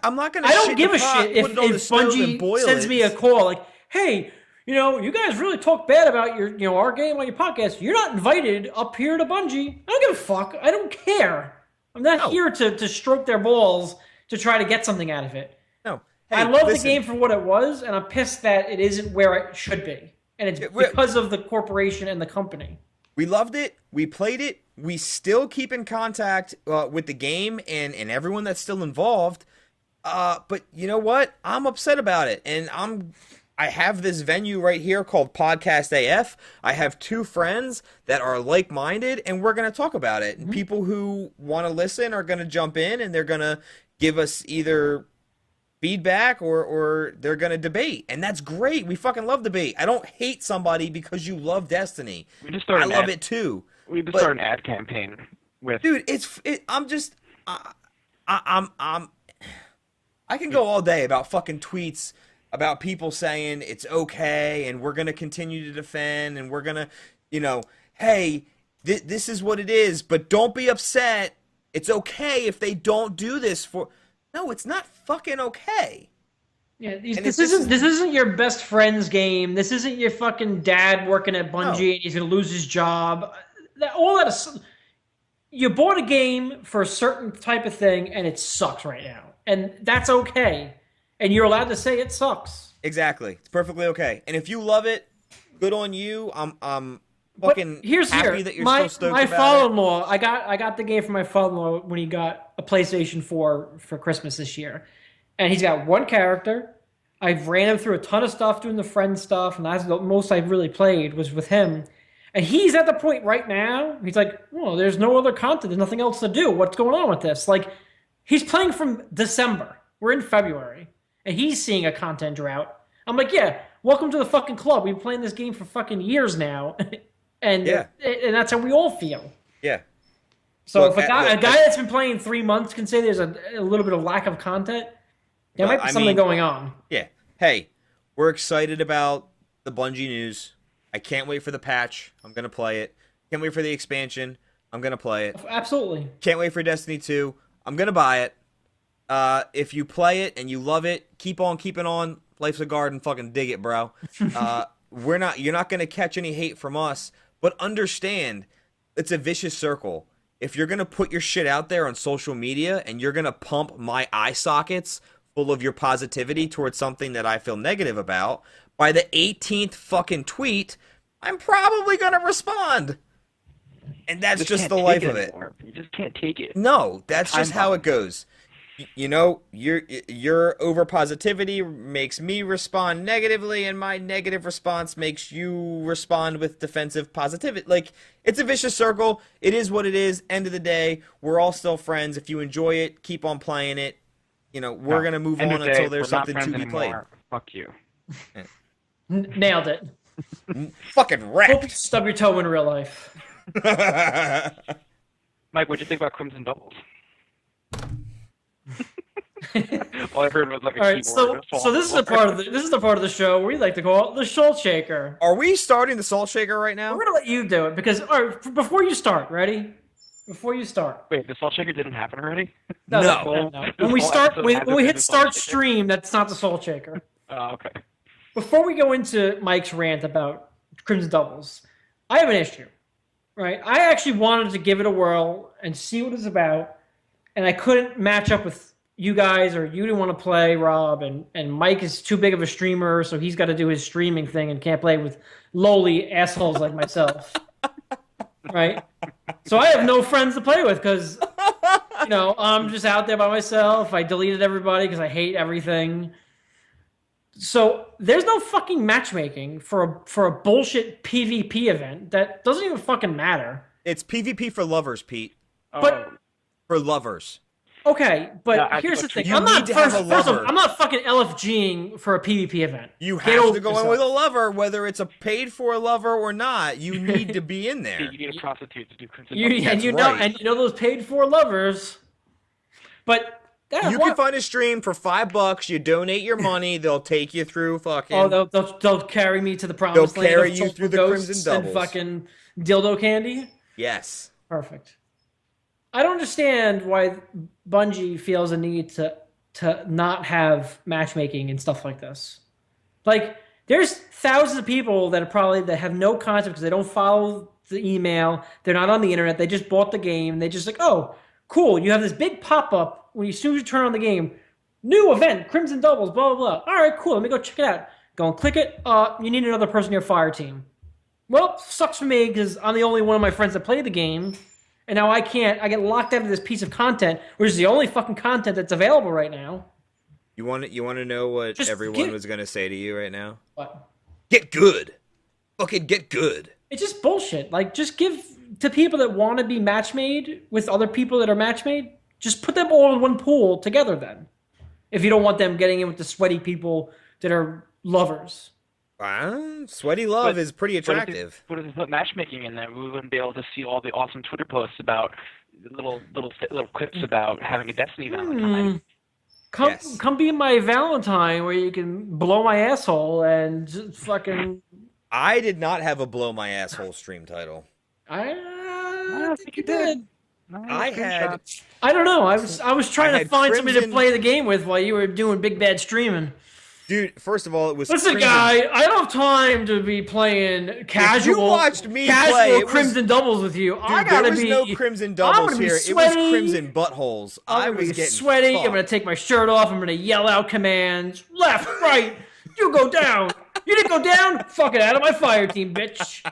I'm not gonna. I don't give a shit if Bungie sends me a call like, "Hey, you guys really talk bad about our game on your podcast. You're not invited up here to Bungie. I don't give a fuck. I don't care. I'm not here to stroke their balls to try to get something out of it. No, hey, I love the game for what it was, and I'm pissed that it isn't where it should be, and it's because of the corporation and the company. We loved it. We played it. We still keep in contact with the game and everyone that's still involved. But you know what? I'm upset about it. And I have this venue right here called Podcast AF. I have two friends that are like-minded, and we're going to talk about it. And people who want to listen are going to jump in, and they're going to give us either feedback or they're going to debate. And that's great. We fucking love debate. I don't hate somebody because you love Destiny. I love it too. We just started an ad campaign with... Dude, I can go all day about fucking tweets about people saying it's okay and we're going to continue to defend and we're going to, hey, this is what it is, but don't be upset. It's okay if they don't do this for. No, it's not fucking okay. Yeah, this isn't your best friend's game. This isn't your fucking dad working at Bungie and he's gonna lose his job. All that is, you bought a game for a certain type of thing and it sucks right now, and that's okay. And you're allowed to say it sucks. Exactly, it's perfectly okay. And if you love it, good on you. I'm fucking happy that you're so stoked my about father-in-law, I got the game for my father-in-law when he got a PlayStation 4 for Christmas this year. And he's got one character. I've ran him through a ton of stuff doing the friend stuff, and that's the most I've really played was with him. And he's at the point right now, he's like, well, there's no other content. There's nothing else to do. What's going on with this? Like, he's playing from December. We're in February. And he's seeing a content drought. I'm like, yeah, welcome to the fucking club. We've been playing this game for fucking years now. And that's how we all feel. Yeah. So if a guy that's been playing 3 months can say there's a little bit of lack of content, there might be something going on. Yeah. Hey, we're excited about the Bungie news. I can't wait for the patch. I'm going to play it. Can't wait for the expansion. I'm going to play it. Absolutely. Can't wait for Destiny 2. I'm going to buy it. If you play it and you love it, keep on keeping on. Life's a garden. Fucking dig it, bro. You're not going to catch any hate from us, but understand it's a vicious circle. If you're going to put your shit out there on social media and you're going to pump my eye sockets full of your positivity towards something that I feel negative about, by the 18th fucking tweet, I'm probably going to respond. And that's just the life of it. You just can't take it. No, that's just how it goes. Your over positivity makes me respond negatively, and my negative response makes you respond with defensive positivity. Like, it's a vicious circle. It is what it is. End of the day, we're all still friends. If you enjoy it, keep on playing it. We're gonna move on until there's something to be played. Fuck you. Yeah. Nailed it. Fucking wrecked. Hope you stub your toe in real life. Mike, what'd you think about Crimson Doubles? All I heard was like a keyboard. So this is the part of the show where we like to call it the Salt Shaker. Are we starting the Salt Shaker right now? We're gonna let you do it because before you start, ready? Before you start. Wait, the Salt Shaker didn't happen already? No. When we hit start stream, that's not the Salt Shaker. Oh, okay. Before we go into Mike's rant about Crimson Doubles, I have an issue. Right? I actually wanted to give it a whirl and see what it's about, and I couldn't match up with you guys, or you didn't want to play, Rob, and Mike is too big of a streamer, so he's got to do his streaming thing and can't play with lowly assholes like myself. Right? So I have no friends to play with because, I'm just out there by myself. I deleted everybody because I hate everything. So there's no fucking matchmaking for a bullshit PvP event that doesn't even fucking matter. It's PvP for lovers, Pete. But for lovers. Okay, but here's the thing. I'm not fucking LFGing for a PvP event. You have to go in with a lover, whether it's a paid for lover or not. You need to be in there. You need a prostitute to do Crimson Doubles. And you know those paid for lovers. But you can find a stream for $5. You donate your money, they'll take you through fucking. Oh, they'll carry me to the promised land. They'll carry you through the Crimson Doubles and fucking dildo candy. Yes. Perfect. I don't understand why Bungie feels a need to not have matchmaking and stuff like this. Like, there's thousands of people that have no concept because they don't follow the email. They're not on the internet. They just bought the game. They just like, oh, cool. You have this big pop-up as soon as you turn on the game. New event, Crimson Doubles, blah, blah, blah. All right, cool. Let me go check it out. Go and click it. You need another person in your fire team. Well, sucks for me because I'm the only one of my friends that played the game. And now I can't. I get locked out of this piece of content, which is the only fucking content that's available right now. You want to know what everyone was going to say to you right now? What? Get good. Fucking get good. It's just bullshit. Like, just give to people that want to be match made with other people that are match made. Just put them all in one pool together then. If you don't want them getting in with the sweaty people that are lovers. Sweaty love is pretty attractive. But if you put matchmaking in there, we wouldn't be able to see all the awesome Twitter posts about little clips about having a Destiny Valentine. Yes. come be my Valentine where you can blow my asshole and just fucking. I did not have a blow my asshole stream title. I I think think you you did. did. I had I don't know. I was I trying to had find somebody to Crimson. play the game with while you were doing big bad streaming. Dude, first of all, it was Listen, Crimson. guy, I don't have time to be playing If you casual, watched me play, it was crimson doubles with you. I dude. There gotta was no be. Crimson I'm doubles gonna be here. It was sweaty. Crimson buttholes. I'm I gonna was be getting sweaty. I'm gonna fucked. take my shirt off. I'm gonna yell out commands. Left, right. You go down. You didn't go down. Fuck it out of my fire team, bitch.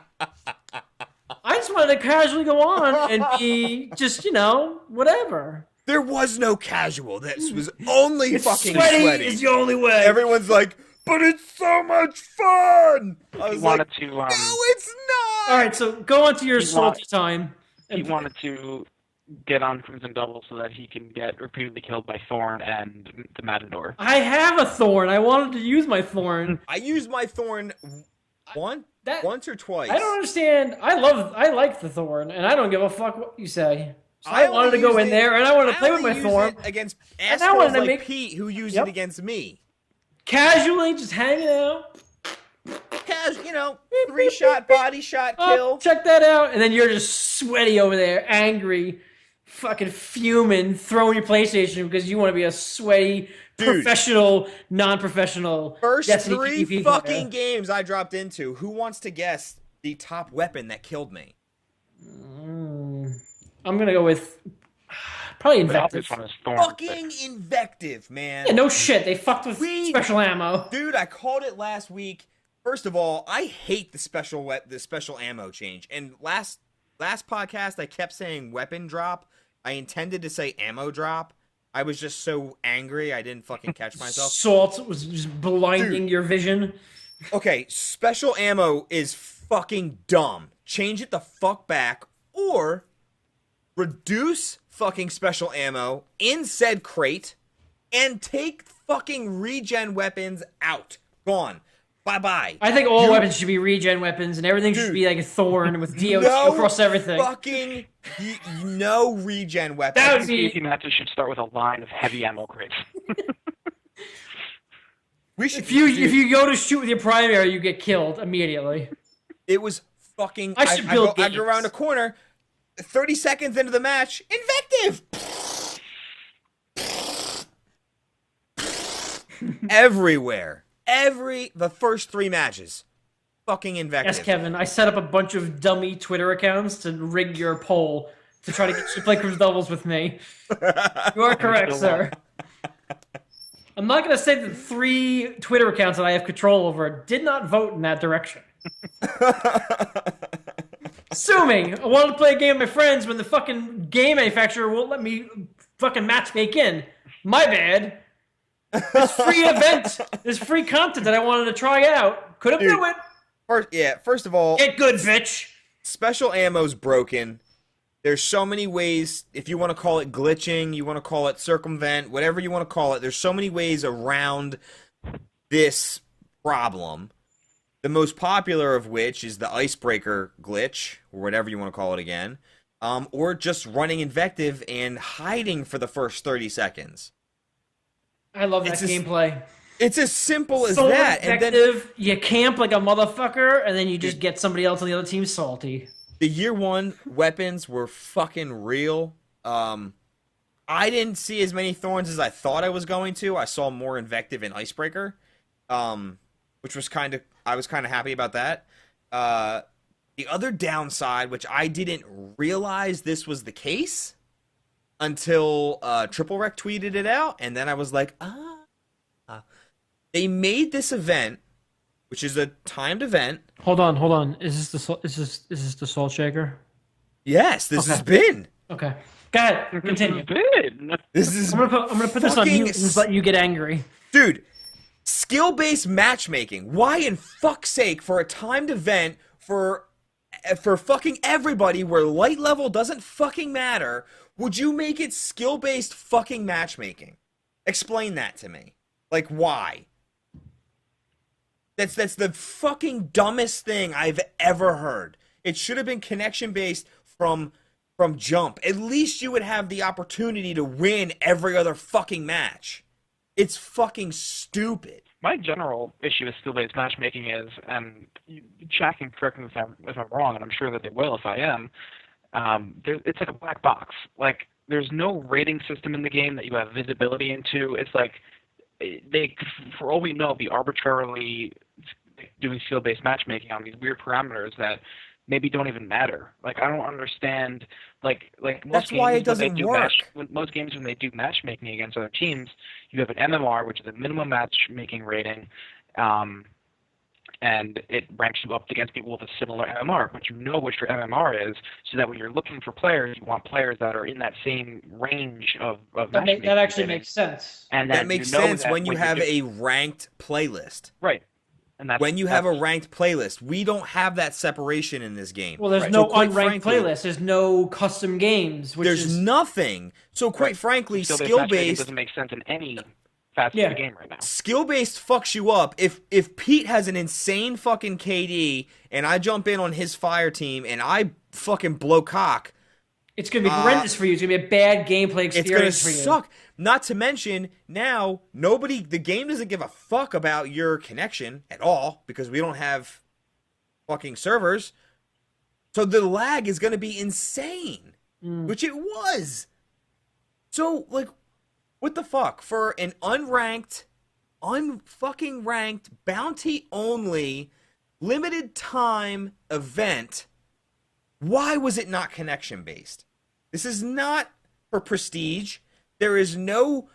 I just wanted to casually go on and be just, whatever. There was no casual. This was only fucking Sweaty sweaty. is the only way. Everyone's like, but it's so much fun. I He was wanted like, to. no, it's not. All right, so go on to your He salty time. He wanted to get on Crimson Double so that he can get repeatedly killed by Thorn and the Matador. I have a thorn. I wanted to use my thorn. I used my thorn once or twice. I don't understand. I like the thorn, and I don't give a fuck what you say. So I only wanted to go used in there, and I wanted to play with only my used thorn. it against And I assholes wanted to like make- Pete, who used Yep. it against me. Casually, just hanging out. Three-shot body shot Oh, kill. check that out. And then you're just sweaty over there, angry, fucking fuming, throwing your PlayStation because you want to be a sweaty, professional, non-professional. First Destiny three PvP fucking player. games I dropped into. Who wants to guess the top weapon that killed me? I'm gonna go with probably The obvious invective. one is Thorn. Fucking invective, man. Yeah, no shit. They fucked with special ammo. Dude, I called it last week. First of all, I hate the special ammo change. And last podcast, I kept saying weapon drop. I intended to say ammo drop. I was just so angry, I didn't fucking catch myself. Salt was just blinding your vision. Okay, special ammo is fucking dumb. Change it the fuck back, or reduce fucking special ammo in said crate and take fucking regen weapons out. Gone. Bye-bye. I think all weapons should be regen weapons, and everything should be like a thorn with DOT across everything. Fucking no regen weapons. That would be. PvP matches should start with a line of heavy ammo crates. We should. If you go to shoot with your primary, you get killed immediately. It was fucking. I should build I go games. around a corner. 30 seconds into the match, invective. Everywhere. The first three matches. Fucking invective. Yes, Kevin. I set up a bunch of dummy Twitter accounts to rig your poll to try to get you to play Cruise Doubles with me. You are correct, sir. I'm not going to say that 3 Twitter accounts that I have control over did not vote in that direction. Sue me. I wanted to play a game with my friends when the fucking game manufacturer won't let me fucking matchmake in. My bad. This free event, this free content that I wanted to try out. Couldn't do it. First of all, Get good, bitch. special ammo's broken. There's so many ways, if you want to call it glitching, you want to call it circumvent, whatever you want to call it, there's so many ways around this problem. The most popular of which is the icebreaker glitch, or whatever you want to call it again, or just running invective and hiding for the first 30 seconds. I love that gameplay. It's as simple as So that. effective. And then You camp like a motherfucker, and then you just get somebody else on the other team salty. the year 1 weapons were fucking real. I didn't see as many thorns as I thought I was going to. I saw more invective and icebreaker, which was I was kind of happy about that. The other downside, which I didn't realize this was the case until Triple Wreck tweeted it out, and then I was like, they made this event, which is a timed event. Hold on. Is this the salt shaker? Yes, this has been. Okay. Go ahead. Continue. This is I'm gonna put this on fucking mute and just let you get angry. dude. Skill-based matchmaking. Why in fuck's sake for a timed event for fucking everybody where light level doesn't fucking matter, would you make it skill-based fucking matchmaking? Explain that to me. Like, why? That's the fucking dumbest thing I've ever heard. It should have been connection-based from jump. At least you would have the opportunity to win every other fucking match. It's fucking stupid. My general issue with skill-based matchmaking is, and Jack can correct me if I'm wrong, and I'm sure that they will if I am. It's like a black box. Like there's no rating system in the game that you have visibility into. It's like they, for all we know, be arbitrarily doing skill-based matchmaking on these weird parameters that maybe don't even matter. Like I don't understand. Like most That's games why it when they doesn't do work. most games when they do matchmaking against other teams, you have an MMR, which is a minimum matchmaking rating, and it ranks you up against people with a similar MMR. But you know what your MMR is, so that when you're looking for players, you want players that are in that same range of matchmaking. That actually rating. makes sense. And That makes sense when you have a ranked playlist. right. And When you have a ranked playlist, we don't have that separation in this game. Well, there's Right. no So quite unranked frankly, playlist. There's no custom games. There's nothing. So quite frankly, skill-based doesn't make sense in any facet of the game right now. Skill-based fucks you up. If Pete has an insane fucking KD and I jump in on his fire team and I fucking blow cock, it's gonna be horrendous for you. It's gonna be a bad gameplay experience for you. It's gonna suck. Not to mention, now the game doesn't give a fuck about your connection at all because we don't have fucking servers. So the lag is gonna be insane, which it was. So like, what the fuck for an unranked, unfucking ranked, bounty only, limited time event? Why was it not connection based? This is not for prestige. There is no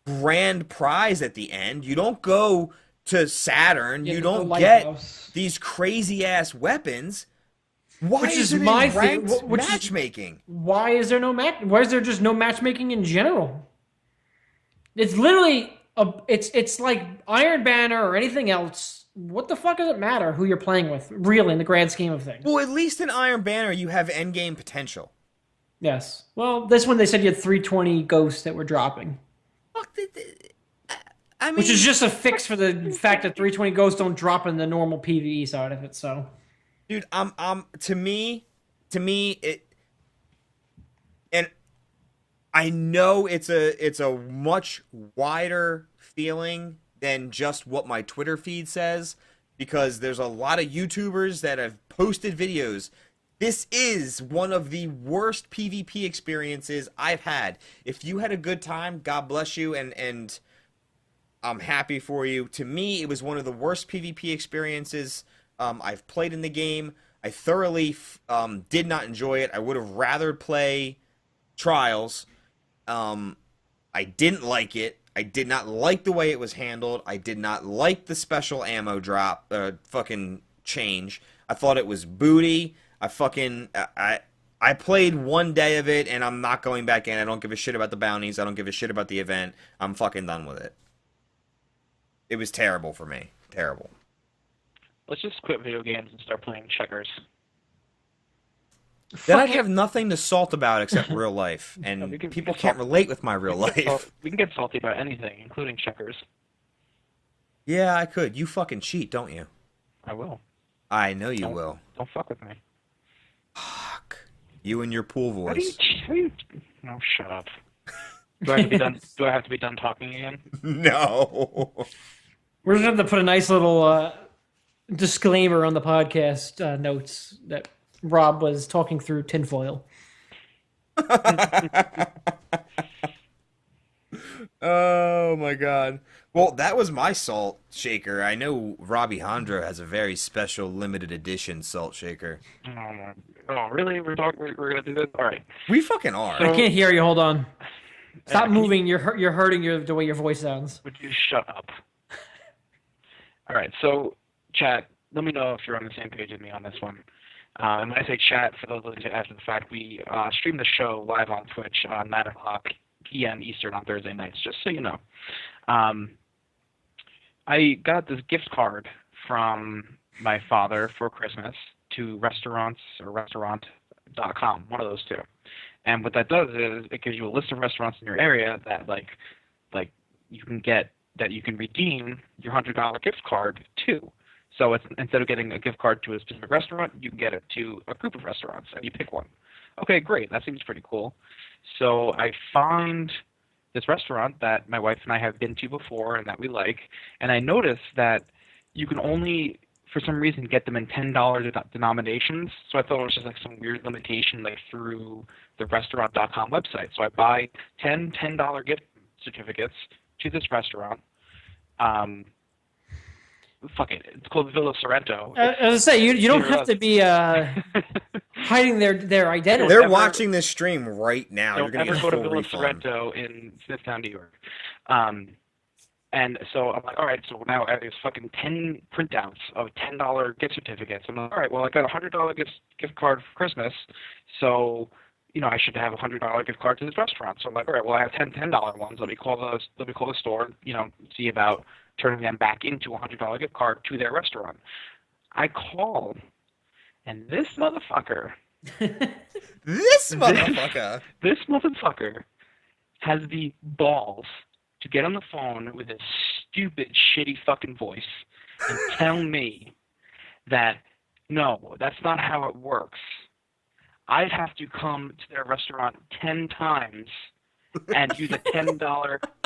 grand prize at the end. You don't go to Saturn. You don't get these crazy ass weapons. Why is it my ranked matchmaking? Why is there no match? Why is there just no matchmaking in general? It's literally it's like Iron Banner or anything else. What the fuck does it matter who you're playing with, really, in the grand scheme of things? Well, at least in Iron Banner, you have endgame potential. Yes. Well, this one they said you had 320 ghosts that were dropping. I mean, which is just a fix for the fact that 320 ghosts don't drop in the normal PvE side of it. So, dude, to me, it, and I know it's a much wider feeling than just what my Twitter feed says, because there's a lot of YouTubers that have posted videos. This is one of the worst PvP experiences I've had. If you had a good time, God bless you, and I'm happy for you. To me, it was one of the worst PvP experiences I've played in the game. I thoroughly did not enjoy it. I would have rather play Trials. I didn't like it. I did not like the way it was handled. I did not like the special ammo drop, fucking change. I thought it was booty. I played one day of it, and I'm not going back in. I don't give a shit about the bounties. I don't give a shit about the event. I'm fucking done with it. It was terrible for me. Terrible. Let's just quit video games and start playing checkers. Then I'd have nothing to salt about except real life, and people can't relate with my real life. We can get salty about anything, including checkers. Yeah, I could. You fucking cheat, don't you? I will. I know you will. Don't fuck with me. Fuck. You and your pool voice. No, shut up. Do I have to be done? Do I have to be done talking again? No. We're just going to put a nice little disclaimer on the podcast notes that Rob was talking through tinfoil. Oh my god. Well, that was my salt shaker. I know Robbie Hondro has a very special limited edition salt shaker. Oh, really? We're gonna do this? All right. We fucking are. I can't hear you. Hold on. Stop moving. You're hurting the way your voice sounds. Would you shut up? All right. So, chat. Let me know if you're on the same page as me on this one. And when I say chat, for those listening after the fact, we stream the show live on Twitch on 9 o'clock p.m. Eastern on Thursday nights, just so you know. I got this gift card from my father for Christmas to restaurants or restaurant.com, one of those two. And what that does is it gives you a list of restaurants in your area that like you can get, that you can redeem your $100 gift card to. So it's, instead of getting a gift card to a specific restaurant, you can get it to a group of restaurants, and you pick one. Okay, great. That seems pretty cool. So I find this restaurant that my wife and I have been to before and that we like, and I noticed that you can only, for some reason, get them in $10 denominations. So I thought it was just like some weird limitation like through the restaurant.com website. So I buy 10 $10 gift certificates to this restaurant. Fuck it. It's called Villa Sorrento. As I say, you don't have to be hiding their identity. They're watching this stream right now. You're Don't going to ever get a go to full Villa refund. Sorrento in Smithtown, New York. And so I'm like, all right, so now there's fucking 10 printouts of $10 gift certificates. I'm like, all right, well, I got a $100 gift card for Christmas, so I should have a $100 gift card to this restaurant. So I'm like, all right, well, I have 10 $10 ones. Let me call the store, see about turning them back into a $100 gift card to their restaurant. I call, and this motherfucker, This motherfucker has the balls to get on the phone with a stupid, shitty fucking voice and tell me that, no, that's not how it works. I'd have to come to their restaurant 10 times and use a $10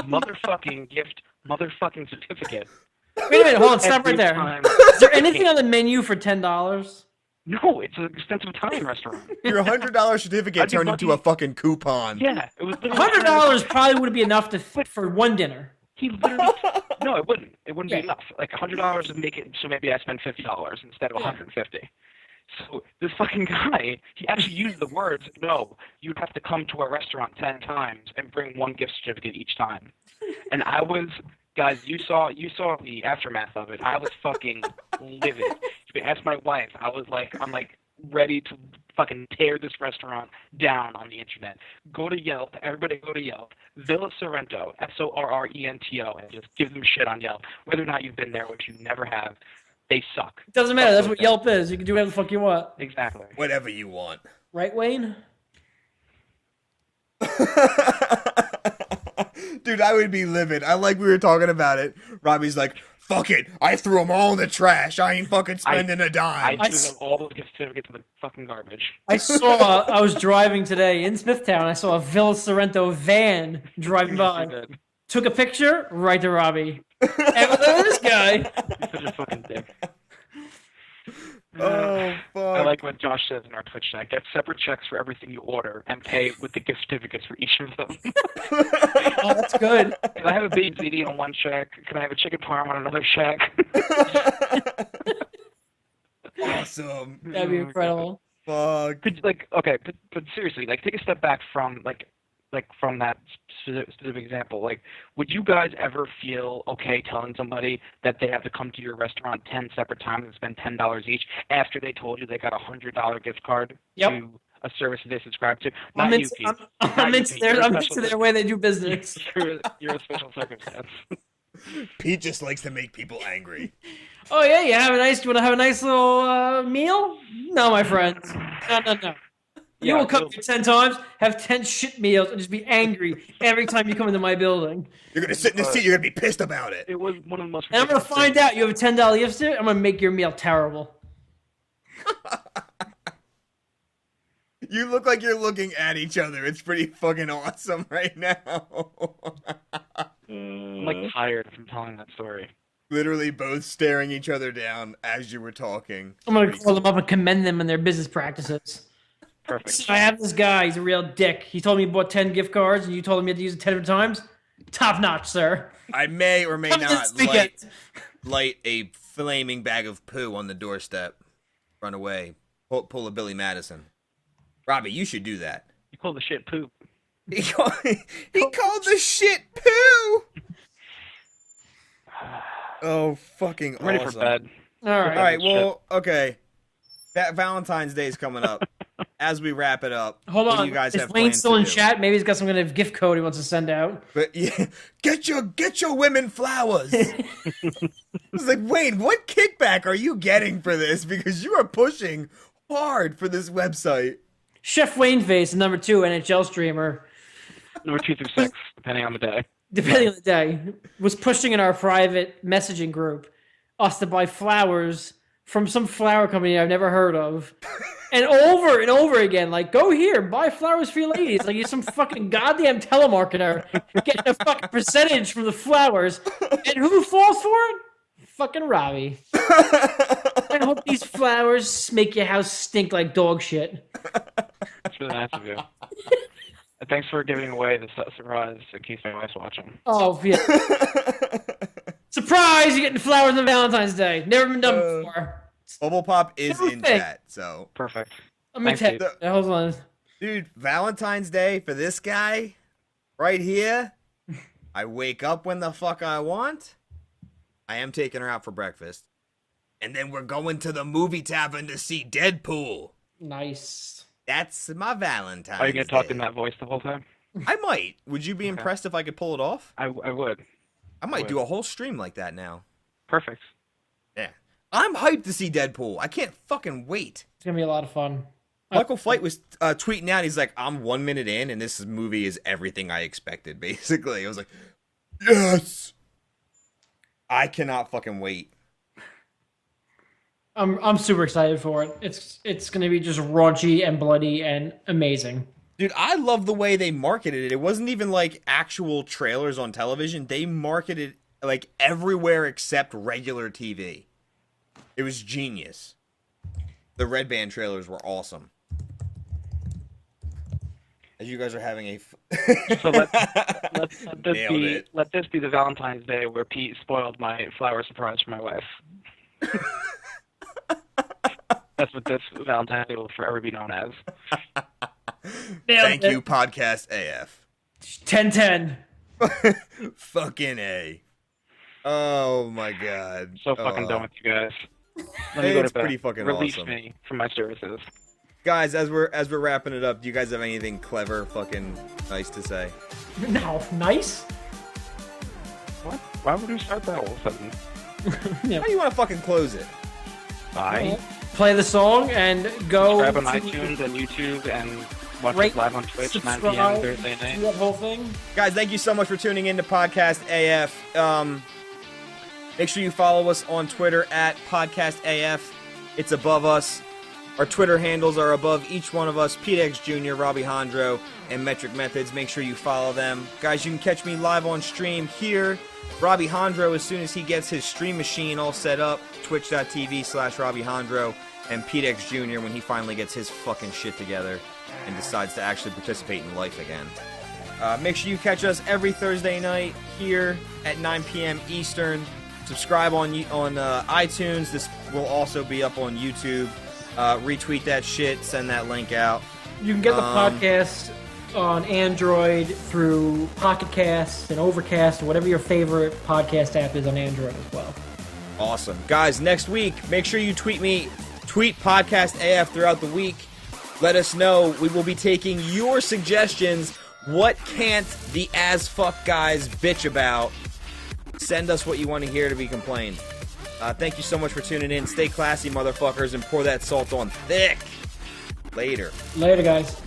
motherfucking gift motherfucking certificate. Wait a minute, hold on, stop right there. Is there anything on the menu for $10? No, it's an expensive Italian restaurant. Your $100 certificate turned into a fucking coupon. Yeah, it was $100 probably would be enough to fit for one dinner. He literally no, it wouldn't. It wouldn't be enough. Like $100 would make it so maybe I spend $50 instead of $150. So this fucking guy, he actually used the words, no, you'd have to come to our restaurant 10 times and bring one gift certificate each time. And I was, guys, you saw the aftermath of it. I was fucking livid. You can ask my wife. I'm ready to fucking tear this restaurant down on the internet. Go to Yelp. Everybody go to Yelp. Villa Sorrento, Sorrento, and just give them shit on Yelp. Whether or not you've been there, which you never have, they suck. It doesn't matter. That's what Yelp is. You can do whatever the fuck you want. Exactly. Whatever you want. Right, Wayne? Dude, I would be livid. We were talking about it. Robbie's like, fuck it. I threw them all in the trash. I ain't fucking spending a dime. I threw them all those gift certificates in the fucking garbage. I was driving today in Smithtown. I saw a Villa Sorrento van driving by. Took a picture, right to Robbie. And look at this guy. He's such a fucking dick. Oh, fuck. I like what Josh says in our Twitch chat. Get separate checks for everything you order and pay with the gift certificates for each of them. Oh, that's good. Can I have a beef ziti on one check? Can I have a chicken parm on another check? Awesome. That'd be incredible. Fuck. But seriously, take a step back from from that specific example. Would you guys ever feel okay telling somebody that they have to come to your restaurant 10 separate times and spend $10 each after they told you they got a $100 gift card to a service that they subscribe to? I'm into their way they do business. You're a special circumstance. Pete just likes to make people angry. Oh yeah, you want to have a nice little meal? No, my friends. No. You will come here 10 times, have 10 shit meals, and just be angry every time you come into my building. You're going to sit in the seat, you're going to be pissed about it. It was one of the most And I'm going to find out you have a $10 gift certificate, I'm going to make your meal terrible. You look like you're looking at each other. It's pretty fucking awesome right now. I'm tired from telling that story. Literally both staring each other down as you were talking. I'm going to call them up and commend them on their business practices. Perfect. So I have this guy. He's a real dick. He told me he bought 10 gift cards, and you told him you had to use it 10 times. Top notch, sir. I may or may not light a flaming bag of poo on the doorstep. Run away. Pull a Billy Madison. Robbie, you should do that. You call the shit poop. He called the shit poo. Oh, fucking awesome. I'm ready for bed. All right. Well, okay. That Valentine's Day is coming up. As we wrap it up, hold on. What do you guys have Wayne still in do? chat? Maybe he's got some kind of gift code he wants to send out. But yeah, get your women flowers. It's like, Wayne, what kickback are you getting for this? Because you are pushing hard for this website. Chef Wayne Face, number 2 NHL streamer. Number 2 through 6, depending on the day. Depending on the day, was pushing in our private messaging group us to buy flowers from some flower company I've never heard of And over again, like, go here, buy flowers for your ladies. Like, you're some fucking goddamn telemarketer getting a fucking percentage from the flowers. And who falls for it? Fucking Robbie. I hope these flowers make your house stink like dog shit. That's really nice of you. And thanks for giving away the surprise in case my wife's watching. Oh, yeah. Surprise! You're getting flowers on Valentine's Day. Never been done before. Bubble Pop is in chat, so. Perfect. Let me tell you. Hold on. Dude, Valentine's Day for this guy right here. I wake up when the fuck I want. I am taking her out for breakfast. And then we're going to the movie tavern to see Deadpool. Nice. That's my Valentine's Are you going to talk Day. in that voice the whole time? I might. Would you be impressed if I could pull it off? I would. I might do a whole stream like that now. Perfect. Yeah. I'm hyped to see Deadpool. I can't fucking wait. It's going to be a lot of fun. Michael Flight was tweeting out, he's like, I'm 1 minute in, and this movie is everything I expected, basically. I was like, yes! I cannot fucking wait. I'm super excited for it. It's going to be just raunchy and bloody and amazing. Dude, I love the way they marketed it. It wasn't even like actual trailers on television. They marketed like everywhere except regular TV. It was genius. The Red Band trailers were awesome. As you guys are having a... So let this be the Valentine's Day where Pete spoiled my flower surprise for my wife. That's what this Valentine's Day will forever be known as. Thank you, Podcast AF. 10-10. Fucking A. Oh my god. So fucking done with you guys. Let me Hey, go it's to bed. pretty fucking Release awesome. me from my services. Guys, as we're wrapping it up, do you guys have anything clever, fucking nice to say? No, nice. What? Why would we start that all of a sudden? Yeah. How do you want to fucking close it? Bye. Play the song and go. Subscribe on iTunes and YouTube and watch us live on Twitch 9 p.m. subscribe, Thursday night. do that whole thing. Guys, thank you so much for tuning in to Podcast AF. Make sure you follow us on Twitter at Podcast AF. It's above us. Our Twitter handles are above each one of us. PeteX Jr., Robbie Hondro, and Metric Methods. Make sure you follow them. Guys, you can catch me live on stream here. Robbie Hondro, as soon as he gets his stream machine all set up. Twitch.tv/Robbie Hondro. And PeteX Jr. when he finally gets his fucking shit together and decides to actually participate in life again. Make sure you catch us every Thursday night here at 9 p.m. Eastern. Subscribe on iTunes. This will also be up on YouTube. Retweet that shit. Send that link out. You can get the podcast on Android through Pocket Casts and Overcast or whatever your favorite podcast app is on Android as well. Awesome. Guys, next week, make sure you tweet Podcast AF throughout the week. Let us know. We will be taking your suggestions. What can't the as fuck guys bitch about? Send us what you want to hear to be complained. Thank you so much for tuning in. Stay classy, motherfuckers, and pour that salt on thick. Later. Later, guys.